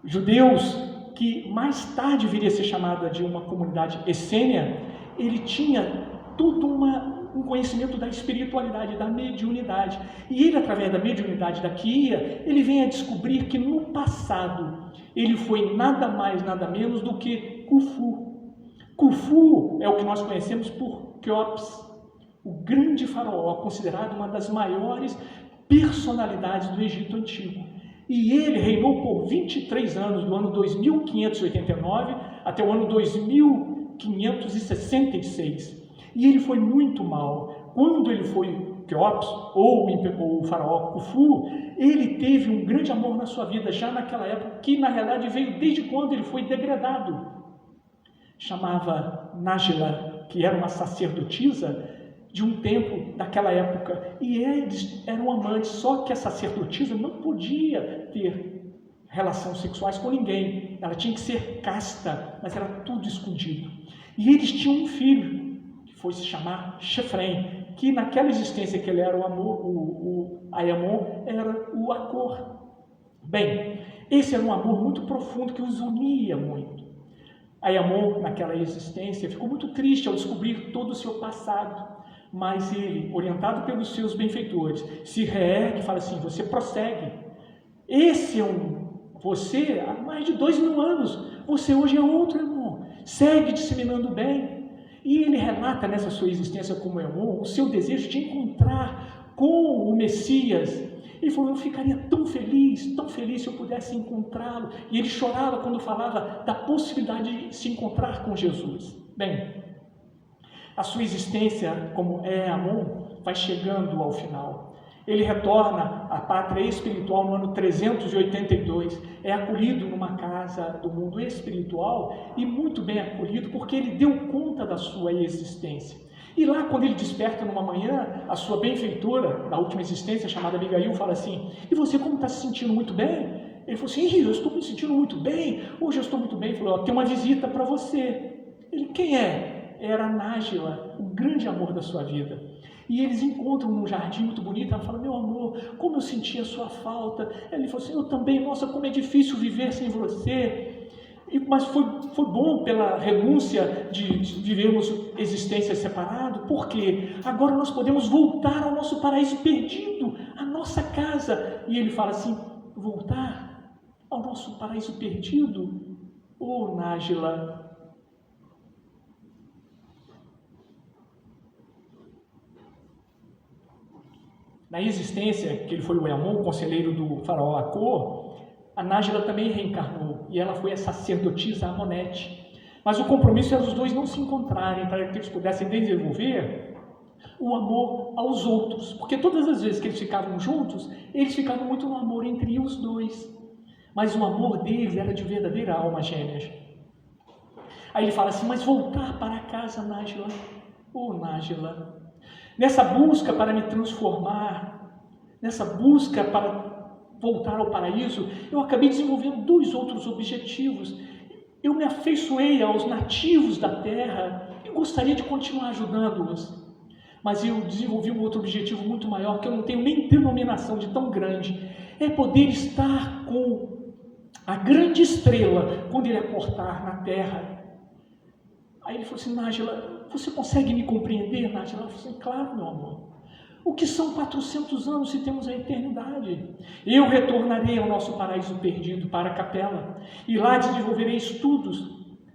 judeus, que mais tarde viria a ser chamada de uma comunidade essênia, ele tinha todo um conhecimento da espiritualidade, da mediunidade. E ele, através da mediunidade da Quia, ele vem a descobrir que no passado ele foi nada mais, nada menos do que Khufu. Khufu é o que nós conhecemos por Quéops, o grande faraó, considerado uma das maiores personalidades do Egito Antigo. E ele reinou por 23 anos, do ano 2589 até o ano 2566. E ele foi muito mal. Quando ele foi Quéops, ou o faraó Khufu, ele teve um grande amor na sua vida, já naquela época, que na realidade veio desde quando ele foi degradado. Chamava Nájila, que era uma sacerdotisa de um templo daquela época. E eles eram amantes, só que a sacerdotisa não podia ter relações sexuais com ninguém. Ela tinha que ser casta, mas era tudo escondido. E eles tinham um filho, foi se chamar Chefrém, que naquela existência que ele era o Ayamon, era o Acor. Bem, esse era um amor muito profundo que os unia muito. Ayamon, naquela existência, ficou muito triste ao descobrir todo o seu passado, mas ele, orientado pelos seus benfeitores, se reergue e fala assim, você prossegue. Você, há mais de 2000 anos, você hoje é outro irmão, segue disseminando bem. E ele relata nessa sua existência como Ayamon o seu desejo de encontrar com o Messias. Ele falou, eu ficaria tão feliz se eu pudesse encontrá-lo. E ele chorava quando falava da possibilidade de se encontrar com Jesus. Bem, a sua existência como Ayamon vai chegando ao final. Ele retorna à pátria espiritual no ano 382, é acolhido numa casa do mundo espiritual e muito bem acolhido porque ele deu conta da sua existência. E lá, quando ele desperta numa manhã, a sua benfeitora da última existência, chamada Abigail, fala assim, e você como está se sentindo muito bem? Ele falou assim, eu estou me sentindo muito bem, hoje eu estou muito bem. Ele falou, tem uma visita para você. Ele, quem é? Era Nájila, o grande amor da sua vida. E eles encontram num jardim muito bonito, ela fala, meu amor, como eu senti a sua falta. Ele falou assim, eu também, nossa, como é difícil viver sem você. Mas foi bom pela renúncia de vivermos existências separadas, porque agora nós podemos voltar ao nosso paraíso perdido, à nossa casa. E ele fala assim, voltar ao nosso paraíso perdido? Oh, Nájila, na existência, que ele foi o Ayamon, conselheiro do faraó Acor, a Nájila também reencarnou, e ela foi a sacerdotisa Amonete. Mas o compromisso era os dois não se encontrarem, para que eles pudessem desenvolver o amor aos outros. Porque todas as vezes que eles ficavam juntos, eles ficavam muito no amor entre os dois. Mas o amor deles era de verdadeira alma gêmeas. Aí ele fala assim, mas voltar para casa, Nájila, oh Nájila, nessa busca para me transformar, nessa busca para voltar ao paraíso, eu acabei desenvolvendo 2 outros objetivos. Eu me afeiçoei aos nativos da terra e gostaria de continuar ajudando-os. Mas eu desenvolvi um outro objetivo muito maior, que eu não tenho nem denominação de tão grande. É poder estar com a grande estrela, quando ele aportar na terra. Aí ele falou assim: Nájila, você consegue me compreender, Nájila? Ela falou assim: claro, meu amor. O que são 400 anos se temos a eternidade? Eu retornarei ao nosso paraíso perdido, para a capela, e lá desenvolverei estudos,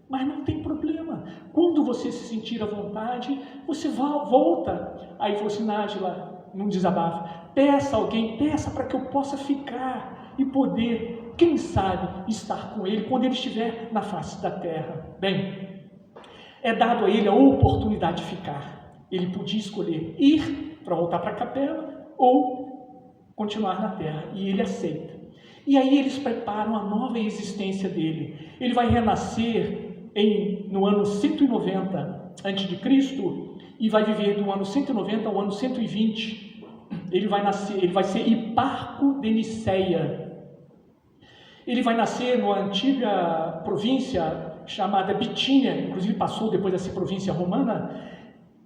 mas não tem problema. Quando você se sentir à vontade, você volta. Aí falou assim: Nájila, num desabafo, peça alguém, peça para que eu possa ficar e poder, quem sabe, estar com ele quando ele estiver na face da terra. Bem, é dado a ele a oportunidade de ficar. Ele podia escolher ir para voltar para a capela ou continuar na terra, e ele aceita. E aí eles preparam a nova existência dele. Ele vai renascer no ano 190 a.C. e vai viver do ano 190 ao ano 120. Ele vai ser Hiparco de Niceia. Ele vai nascer numa antiga província chamada Bitínia, inclusive passou depois a ser província romana,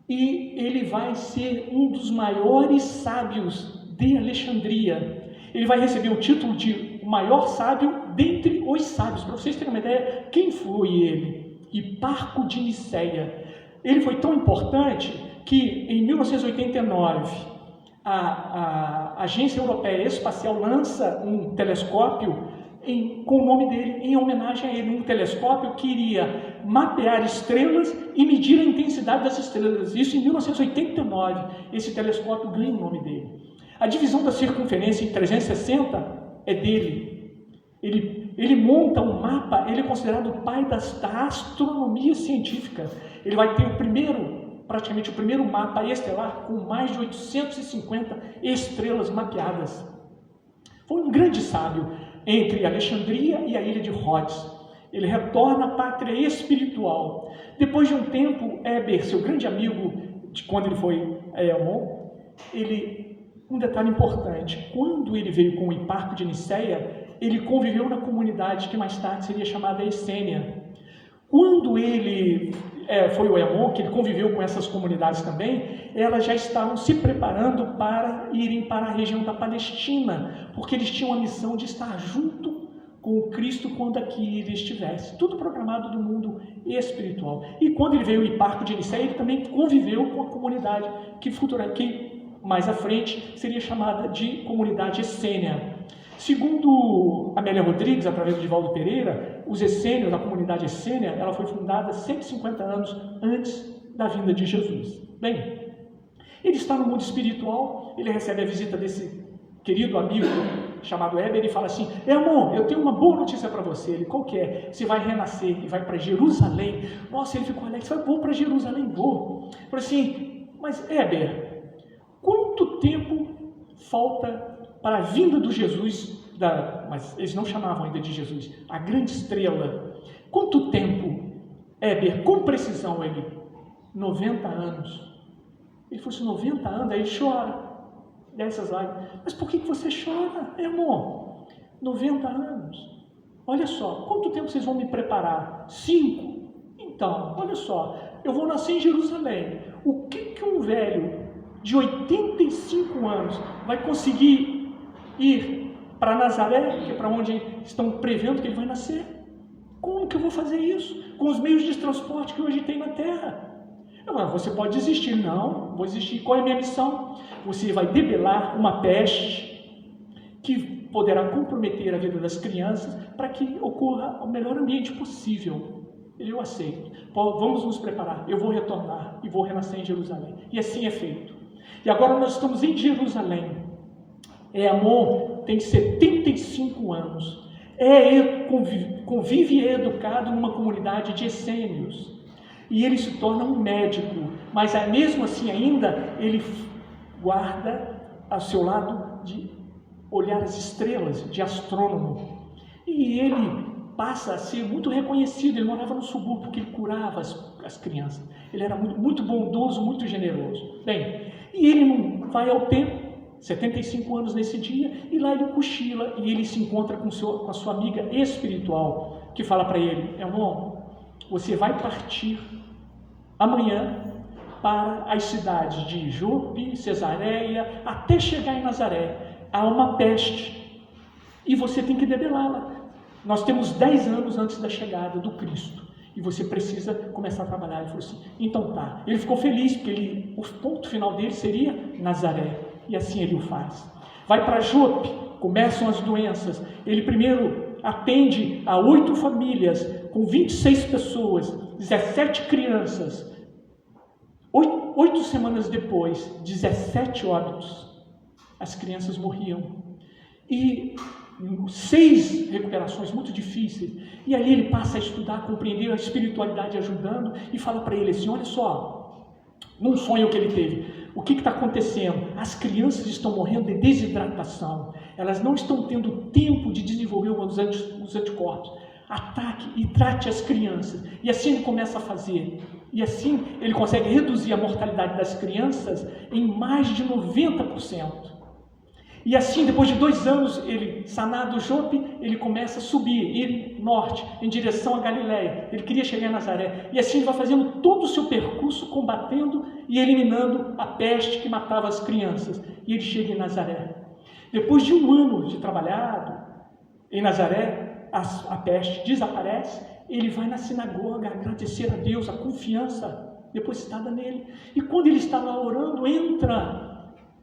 e ele vai ser um dos maiores sábios de Alexandria. Ele vai receber o título de o maior sábio dentre os sábios. Para vocês terem uma ideia, quem foi ele? Hiparco de Niceia. Ele foi tão importante que em 1989 a Agência Europeia Espacial lança um telescópio com o nome dele, em homenagem a ele, um telescópio que iria mapear estrelas e medir a intensidade das estrelas. Isso em 1989, esse telescópio ganha o nome dele. A divisão da circunferência em 360 é dele. Ele monta um mapa, ele é considerado o pai da astronomia científica. Ele vai ter praticamente o primeiro mapa estelar com mais de 850 estrelas mapeadas. Foi um grande sábio entre Alexandria e a ilha de Rhodes. Ele retorna à pátria espiritual. Depois de um tempo, Éber, seu grande amigo, de quando ele foi a Elmon, um detalhe importante, quando ele veio com o Hiparco de Niceia, ele conviveu na comunidade que mais tarde seria chamada Essênia. Quando ele foi o Elmon, que ele conviveu com essas comunidades também, elas já estavam se preparando para irem para a região da Palestina, porque eles tinham a missão de estar junto com o Cristo quando aqui ele estivesse. Tudo programado do mundo espiritual. E quando ele veio o Hiparco de Niceia, ele também conviveu com a comunidade que mais à frente seria chamada de comunidade essênia. Segundo Amélia Rodrigues, através de Divaldo Pereira, os essênios, a comunidade essênia, ela foi fundada 150 anos antes da vinda de Jesus. Bem, ele está no mundo espiritual, ele recebe a visita desse querido amigo chamado Éber e fala assim: Elmon, eu tenho uma boa notícia para você. Ele: qual que é? Você vai renascer e vai para Jerusalém. Nossa, ele ficou alegre: vou para Jerusalém, vou. Falei assim: mas Éber, quanto tempo falta para a vinda do Jesus, mas eles não chamavam ainda de Jesus, a grande estrela? Quanto tempo? Éber, com precisão, ele: 90 anos. Ele falou assim: 90 anos? Aí ele chora, dessas lágrimas. Mas por que você chora, irmão? 90 anos. Olha só, quanto tempo vocês vão me preparar? 5? Então, olha só, eu vou nascer em Jerusalém. O que um velho de 85 anos vai conseguir ir para Nazaré, que é para onde estão prevendo que ele vai nascer? Como que eu vou fazer isso? Com os meios de transporte que hoje tem na Terra. Você pode desistir. Não, vou desistir. Qual é a minha missão? Você vai debelar uma peste que poderá comprometer a vida das crianças para que ocorra o melhor ambiente possível. Eu aceito. Vamos nos preparar. Eu vou retornar e vou renascer em Jerusalém. E assim é feito. E agora nós estamos em Jerusalém. Amon tem 75 anos. Convive e é educado numa comunidade de essênios. E ele se torna um médico, mas mesmo assim ainda ele guarda ao seu lado de olhar as estrelas, de astrônomo. E ele passa a ser muito reconhecido. Ele morava no subúrbio porque ele curava as crianças. Ele era muito, muito bondoso, muito generoso. Bem, e ele não vai ao templo, 75 anos nesse dia, e lá ele cochila e ele se encontra com a sua amiga espiritual, que fala para ele: irmão, você vai partir amanhã para as cidades de Jope, Cesareia, até chegar em Nazaré. Há uma peste e você tem que debelá-la. Nós temos 10 anos antes da chegada do Cristo. E você precisa começar a trabalhar. Ele falou assim, então tá. Ele ficou feliz, porque o ponto final dele seria Nazaré. E assim ele o faz. Vai para Jope, começam as doenças. Ele primeiro atende a 8 famílias, com 26 pessoas, 17 crianças. 8 semanas depois, 17 óbitos. As crianças morriam. E 6 recuperações muito difíceis. E ali ele passa a estudar, a compreender a espiritualidade ajudando, e fala para ele assim, olha só, num sonho que ele teve, o que está acontecendo? As crianças estão morrendo de desidratação, elas não estão tendo tempo de desenvolver os anticorpos. Ataque e trate as crianças. E assim ele começa a fazer. E assim ele consegue reduzir a mortalidade das crianças em mais de 90%. E assim, depois de 2 anos, ele, sanado Jope, ele começa a subir, ir norte, em direção a Galiléia. Ele queria chegar em Nazaré. E assim ele vai fazendo todo o seu percurso, combatendo e eliminando a peste que matava as crianças. E ele chega em Nazaré. Depois de 1 ano de trabalhado em Nazaré, a peste desaparece. Ele vai na sinagoga agradecer a Deus, a confiança depositada nele. E quando ele está lá orando, entra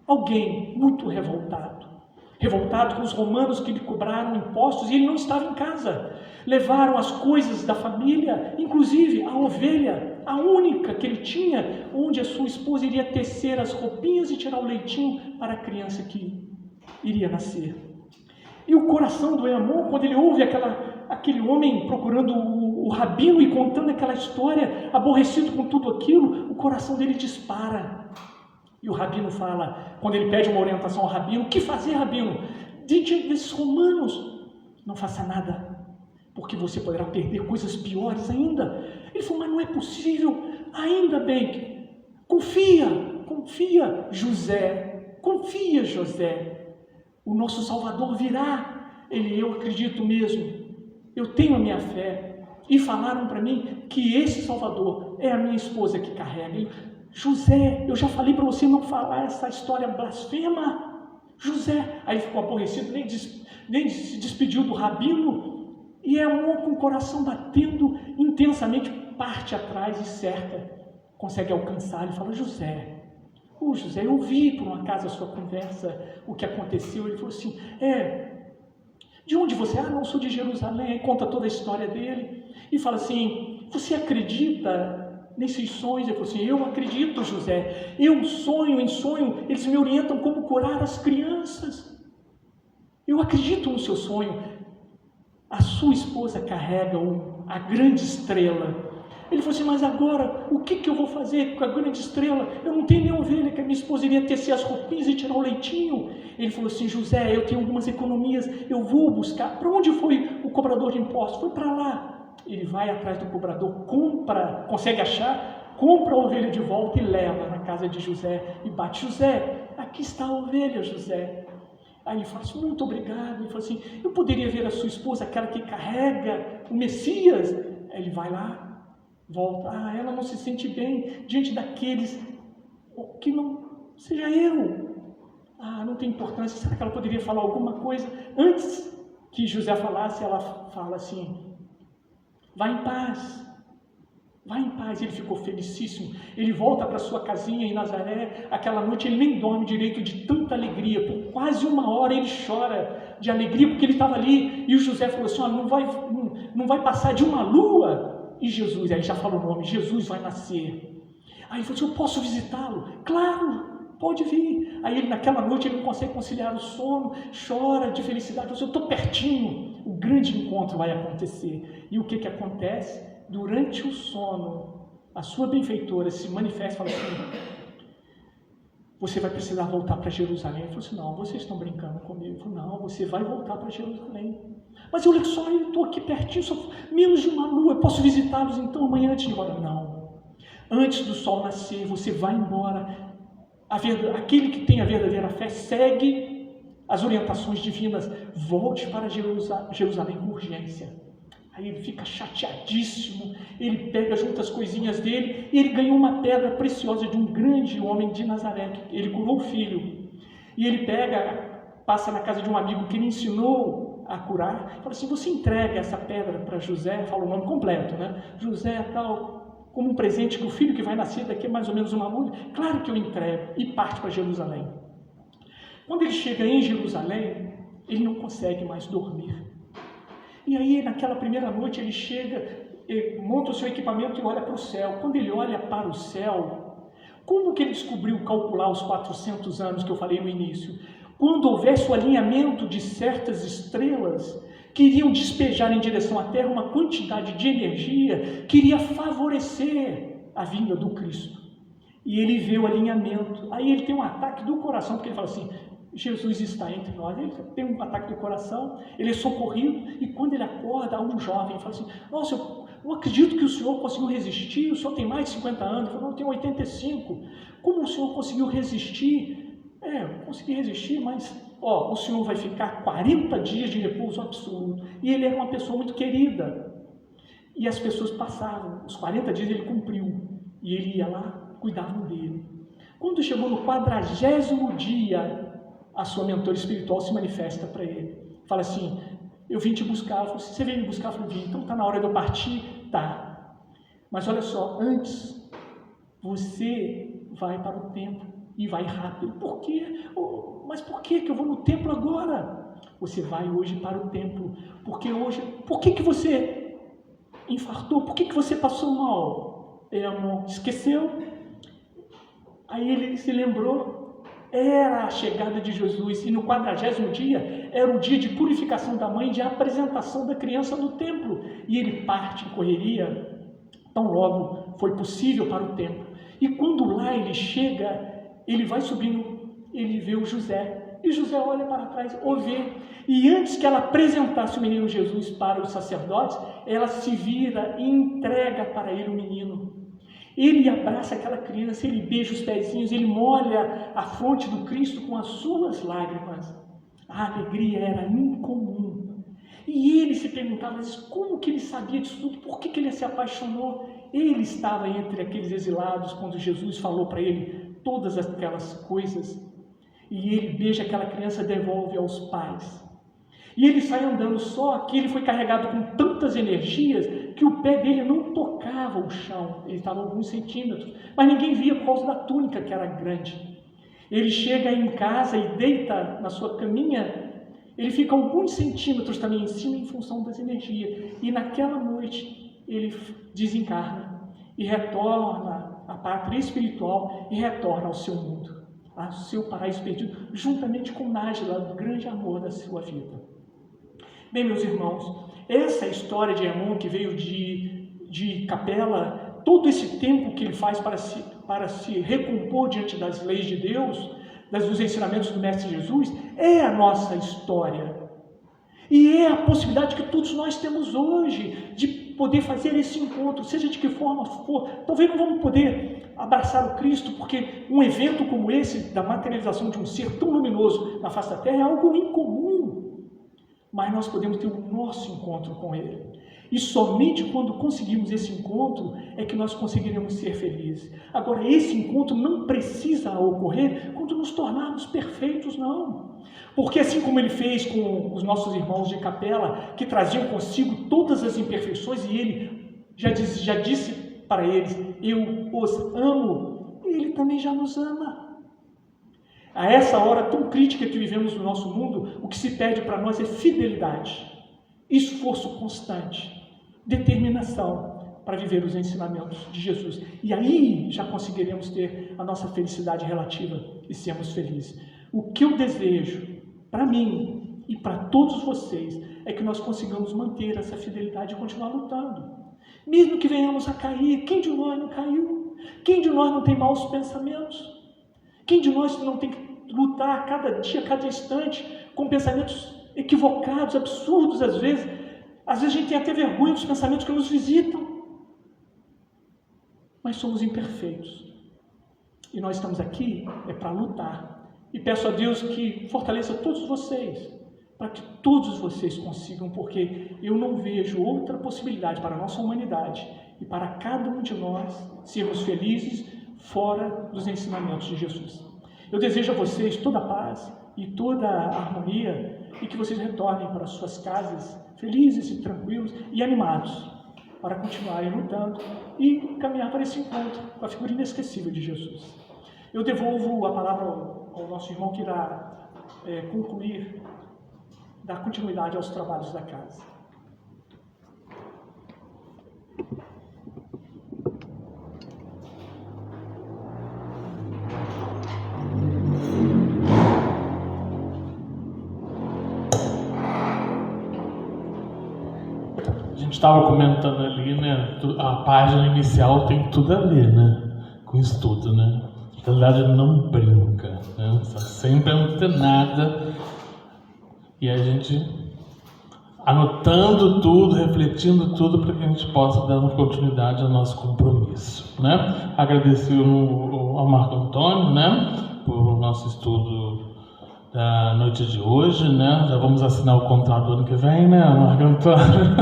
alguém muito revoltado com os romanos que lhe cobraram impostos, e ele não estava em casa. Levaram as coisas da família, inclusive a ovelha, a única que ele tinha, onde a sua esposa iria tecer as roupinhas e tirar o leitinho para a criança que iria nascer. E o coração do Eamon, quando ele ouve aquele homem procurando o rabino e contando aquela história, aborrecido com tudo aquilo, o coração dele dispara. E o rabino fala, quando ele pede uma orientação ao rabino, o que fazer, rabino? Diante desses romanos, não faça nada, porque você poderá perder coisas piores ainda. Ele falou, mas não é possível, ainda bem, confia, José, o nosso Salvador virá. Eu acredito mesmo, eu tenho a minha fé, e falaram para mim que esse Salvador é a minha esposa que carrega. José, eu já falei para você não falar essa história blasfema. José, aí ficou aborrecido, nem se despediu do rabino, e Eamon, com o coração batendo intensamente, parte atrás e cerca, consegue alcançar. Ele fala, José, eu vi por um acaso a sua conversa, o que aconteceu. Ele falou assim, de onde você é? Não, sou de Jerusalém. Aí conta toda a história dele, e fala assim, você acredita nesses sonhos? Ele falou assim, eu acredito, José, eu sonho em sonho, eles me orientam como curar as crianças, eu acredito no seu sonho. A sua esposa carrega a grande estrela. Ele falou assim, mas agora, o que eu vou fazer com a grande estrela? Eu não tenho nem ovelha, que a minha esposa iria tecer as roupinhas e tirar o leitinho. Ele falou assim, José, eu tenho algumas economias, eu vou buscar. Para onde foi o cobrador de impostos? Foi para lá. Ele vai atrás do cobrador, consegue achar, compra a ovelha de volta e leva na casa de José e bate, José, aqui está a ovelha, José. Aí ele fala assim, muito obrigado. Ele fala assim, eu poderia ver a sua esposa, aquela que carrega o Messias? Aí ele vai lá, volta, ela não se sente bem diante daqueles que não seja eu. Não tem importância, será que ela poderia falar alguma coisa? Antes que José falasse, ela fala assim, vai em paz. Ele ficou felicíssimo. Ele volta para sua casinha em Nazaré. Aquela noite ele nem dorme direito de tanta alegria. Por quase 1 hora ele chora de alegria, porque ele estava ali. E o José falou assim, não vai passar de 1 lua. E Jesus, aí já fala o nome, Jesus vai nascer. Aí ele falou assim, eu posso visitá-lo? Claro, pode vir. Aí ele, naquela noite, ele não consegue conciliar o sono, chora de felicidade. Ele falou assim, eu estou pertinho. O grande encontro vai acontecer. E o que acontece? Durante o sono, a sua benfeitora se manifesta e fala assim, você vai precisar voltar para Jerusalém. Ele falou assim, não, vocês estão brincando comigo. Eu falei, não, você vai voltar para Jerusalém. Mas olha só, eu estou aqui pertinho, só menos de 1 lua, eu posso visitá-los então amanhã antes de ir embora? Não. Antes do sol nascer, você vai embora. Aquele que tem a verdadeira fé segue as orientações divinas. Volte para Jerusalém com urgência. Aí ele fica chateadíssimo, ele pega junto as coisinhas dele e ele ganhou uma pedra preciosa de um grande homem de Nazaré, ele curou o filho. E ele passa na casa de um amigo que lhe ensinou a curar, fala assim, você entrega essa pedra para José, fala o nome completo, né? José tal, como um presente que o filho que vai nascer daqui a mais ou menos uma mulher, claro que eu entrego, e parte para Jerusalém. Quando ele chega em Jerusalém, ele não consegue mais dormir. E aí, naquela primeira noite, ele chega, ele monta o seu equipamento e olha para o céu. Quando ele olha para o céu, como que ele descobriu calcular os 400 anos que eu falei no início? Quando houvesse o alinhamento de certas estrelas que iriam despejar em direção à Terra uma quantidade de energia que iria favorecer a vinda do Cristo. E ele vê o alinhamento. Aí ele tem um ataque do coração, porque ele fala assim, Jesus está entre nós. Ele tem um ataque do coração, ele é socorrido, e quando ele acorda, há um jovem fala assim, nossa, eu acredito que o senhor conseguiu resistir, o senhor tem mais de 50 anos. Ele falou, não, eu tenho 85. Como o senhor conseguiu resistir? Eu consegui resistir, mas o senhor vai ficar 40 dias de repouso absoluto. E ele era uma pessoa muito querida. E as pessoas passavam, os 40 dias ele cumpriu. E ele ia lá, cuidavam dele. Quando chegou no 40º dia, a sua mentora espiritual se manifesta para ele. Fala assim, eu vim te buscar. Falei, você veio me buscar? Eu falei, vim. Então está na hora de eu partir? Tá. Mas olha só, antes, você vai para o templo. E vai rápido. Por quê? Mas por que eu vou no templo agora? Você vai hoje para o templo. Porque hoje... Por que você infartou? Por que você passou mal? Amor, esqueceu? Aí ele se lembrou. Era a chegada de Jesus. E no 40º dia, era o dia de purificação da mãe, de apresentação da criança no templo. E ele parte em correria. Tão logo foi possível para o templo. E quando lá ele chega... Ele vai subindo, ele vê o José, e José olha para trás, o vê, e antes que ela apresentasse o menino Jesus para os sacerdotes, ela se vira e entrega para ele o menino. Ele abraça aquela criança, ele beija os pezinhos, ele molha a fronte do Cristo com as suas lágrimas. A alegria era incomum. E ele se perguntava, mas como que ele sabia disso tudo? Por que ele se apaixonou? Ele estava entre aqueles exilados quando Jesus falou para ele todas aquelas coisas, e ele beija aquela criança e devolve aos pais. E ele sai andando, só que ele foi carregado com tantas energias que o pé dele não tocava o chão, ele estava a alguns centímetros, mas ninguém via por causa da túnica que era grande. Ele chega em casa e deita na sua caminha, ele fica alguns centímetros também em cima em função das energias, e naquela noite ele desencarna e retorna à pátria espiritual e retorna ao seu mundo, ao seu paraíso perdido, juntamente com Nájila, o grande amor da sua vida. Bem, meus irmãos, essa história de Amon, que veio de Capela, todo esse tempo que ele faz para se recompor diante das leis de Deus, dos ensinamentos do Mestre Jesus, é a nossa história. E é a possibilidade que todos nós temos hoje de poder fazer esse encontro, seja de que forma for. Talvez não vamos poder abraçar o Cristo, porque um evento como esse, da materialização de um ser tão luminoso na face da Terra, é algo incomum. Mas nós podemos ter o nosso encontro com Ele. E somente quando conseguimos esse encontro é que nós conseguiremos ser felizes. Agora, esse encontro não precisa ocorrer quando nos tornarmos perfeitos, não. Porque assim como ele fez com os nossos irmãos de Capela, que traziam consigo todas as imperfeições, e ele já disse para eles, eu os amo, ele também já nos ama. A essa hora tão crítica que vivemos no nosso mundo, o que se pede para nós é fidelidade, esforço constante, determinação para viver os ensinamentos de Jesus. E aí já conseguiremos ter a nossa felicidade relativa e sermos felizes. O que eu desejo para mim e para todos vocês é que nós consigamos manter essa fidelidade e continuar lutando. Mesmo que venhamos a cair, quem de nós não caiu? Quem de nós não tem maus pensamentos? Quem de nós não tem que lutar cada dia, cada instante, com pensamentos equivocados, absurdos às vezes? Às vezes a gente tem até vergonha dos pensamentos que nos visitam. Mas somos imperfeitos. E nós estamos aqui para lutar. E peço a Deus que fortaleça todos vocês, para que todos vocês consigam, porque eu não vejo outra possibilidade para a nossa humanidade e para cada um de nós sermos felizes fora dos ensinamentos de Jesus. Eu desejo a vocês toda a paz e toda a harmonia e que vocês retornem para suas casas felizes e tranquilos e animados para continuarem lutando e caminhar para esse encontro com a figura inesquecível de Jesus. Eu devolvo a palavra ao nosso irmão que irá concluir, dar continuidade aos trabalhos da casa. A gente estava comentando ali, né? A página inicial tem tudo a ver, né? Com isso tudo, né? Na verdade, não brinca, né? Está sempre antenada e a gente anotando tudo, refletindo tudo para que a gente possa dar uma continuidade ao nosso compromisso, né? Agradecer ao Marco Antônio, né? Por nosso estudo da noite de hoje, né? Já vamos assinar o contrato do ano que vem, né, Marco Antônio?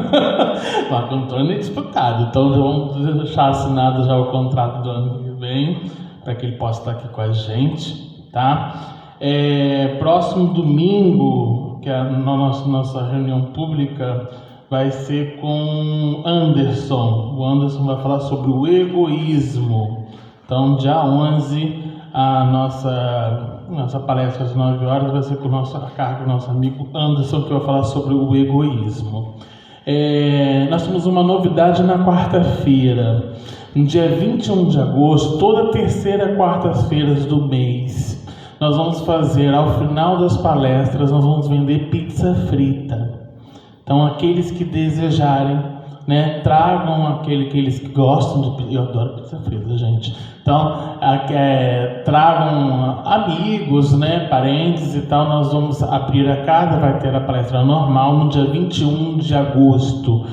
Marco Antônio é disputado, então já vamos deixar assinado já o contrato do ano que vem, para que ele possa estar aqui com a gente, tá? Próximo domingo, que é a nossa reunião pública, vai ser com Anderson. O Anderson vai falar sobre o egoísmo. Então, dia 11, a nossa palestra às 9 horas vai ser com o nosso amigo Anderson, que vai falar sobre o egoísmo. Nós temos uma novidade na quarta-feira. No dia 21 de agosto, toda terceira quarta-feira do mês, nós vamos fazer, ao final das palestras, nós vamos vender pizza frita. Então, aqueles que desejarem, né, tragam aqueles que gostam de pizza. Eu adoro pizza frita, gente. Então, tragam amigos, né, parentes e tal. Nós vamos abrir a casa, vai ter a palestra normal no dia 21 de agosto.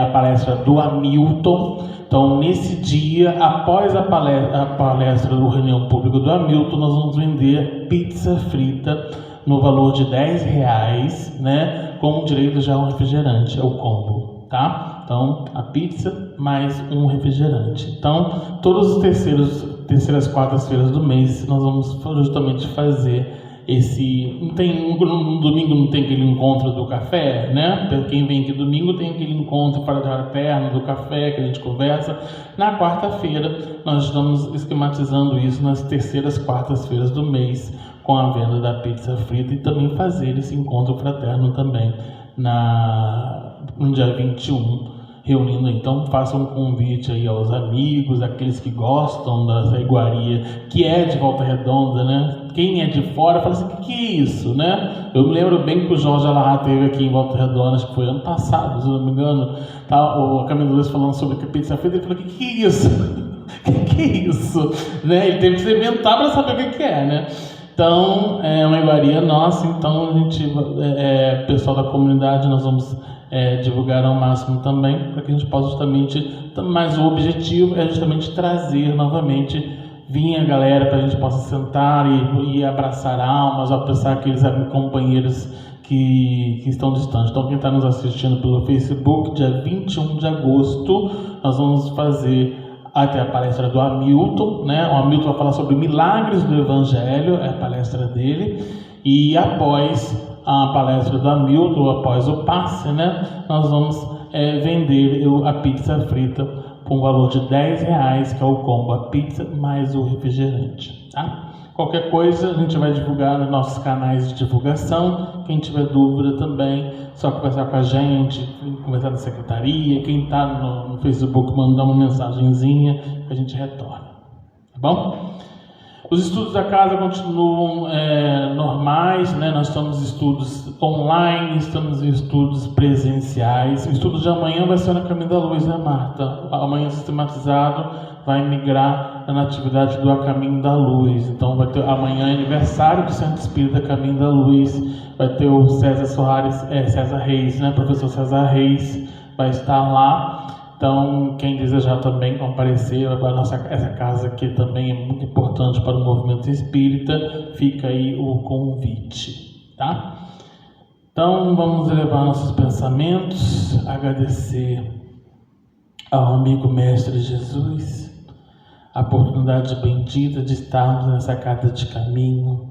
A palestra do Hamilton. Então, nesse dia, após a palestra do reunião pública do Hamilton, nós vamos vender pizza frita no valor de R$10, né, com direito já a um refrigerante, é o combo, tá? Então, a pizza mais um refrigerante. Então, todas as terceiras quartas-feiras do mês, nós vamos justamente fazer no domingo não tem aquele encontro do café, né? Quem vem aqui domingo tem aquele encontro fraterno do café que a gente conversa. Na quarta-feira, nós estamos esquematizando isso nas terceiras quartas-feiras do mês, com a venda da pizza frita, e também fazer esse encontro fraterno também no dia 21, reunindo. Então, façam um convite aí aos amigos, aqueles que gostam da iguaria, que é de Volta Redonda, né? Quem é de fora fala assim, que é isso, né? Eu me lembro bem que o Jorge Alahá teve aqui em Volta Redonda, acho que foi ano passado, se não me engano, tá? O Camilo Luiz falando sobre a pizza frita, ele falou, que é isso? que é isso? Né? Ele teve que se inventar para saber o que é, né? Então, é uma iguaria nossa, então a gente, pessoal da comunidade, nós vamos divulgar ao máximo também, para que a gente possa justamente, mas o objetivo é justamente trazer novamente, vir a galera para a gente possa sentar e abraçar almas, abraçar aqueles companheiros que estão distantes. Então, quem está nos assistindo pelo Facebook, dia 21 de agosto, nós vamos fazer até a palestra do Hamilton, né? O Hamilton vai falar sobre milagres do Evangelho, é a palestra dele, e após a palestra do Hamilton, após o passe, né? Nós vamos vender a pizza frita com um valor de R$10, que é o combo, a pizza mais o refrigerante, tá? Qualquer coisa a gente vai divulgar nos nossos canais de divulgação. Quem tiver dúvida também, só conversar com a gente, conversar na secretaria. Quem está no Facebook, mandar uma mensagenzinha que a gente retorna, tá bom? Os estudos da casa continuam normais, né? Nós estamos em estudos online, estamos em estudos presenciais. O estudo de amanhã vai ser na Caminho da Luz, né, Marta? Amanhã sistematizado vai migrar na atividade do A Caminho da Luz. Então vai ter amanhã aniversário do Centro Espírita Caminho da Luz. Vai ter o César Reis, né? Professor César Reis vai estar lá. Então, quem desejar também comparecer, essa casa aqui também é muito importante para o movimento espírita, fica aí o convite, tá? Então, vamos elevar nossos pensamentos, agradecer ao amigo Mestre Jesus, a oportunidade bendita de estarmos nessa casa de caminho,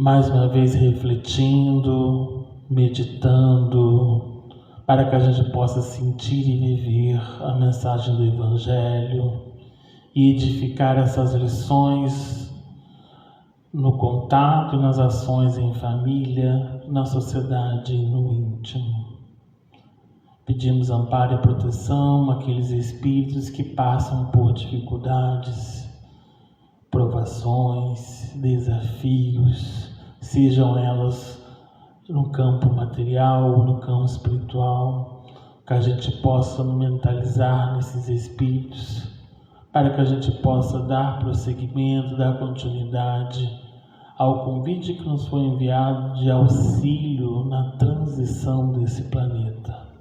mais uma vez refletindo, meditando, para que a gente possa sentir e viver a mensagem do Evangelho e edificar essas lições no contato e nas ações em família, na sociedade e no íntimo. Pedimos amparo e proteção àqueles espíritos que passam por dificuldades, provações, desafios, sejam elas no campo material ou no campo espiritual, que a gente possa mentalizar nesses espíritos, para que a gente possa dar prosseguimento, dar continuidade ao convite que nos foi enviado de auxílio na transição desse planeta.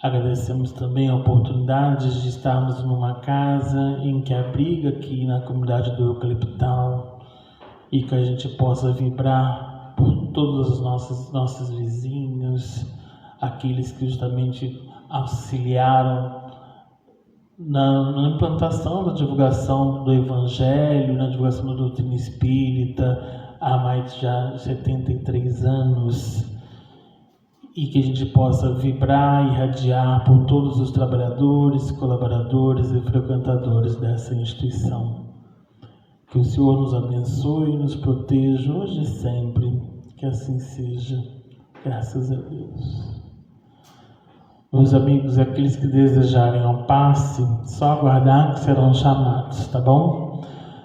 Agradecemos também a oportunidade de estarmos numa casa em que abriga aqui na comunidade do Eucaliptal e que a gente possa vibrar por todos os nossos vizinhos, aqueles que justamente auxiliaram na implantação da divulgação do Evangelho, na divulgação da doutrina espírita há mais já de 73 anos, e que a gente possa vibrar e irradiar por todos os trabalhadores, colaboradores e frequentadores dessa instituição. Que o Senhor nos abençoe e nos proteja hoje e sempre, que assim seja, graças a Deus. Meus amigos, aqueles que desejarem ao passe, só aguardar que serão chamados, tá bom?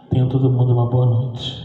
Tenham todo mundo uma boa noite.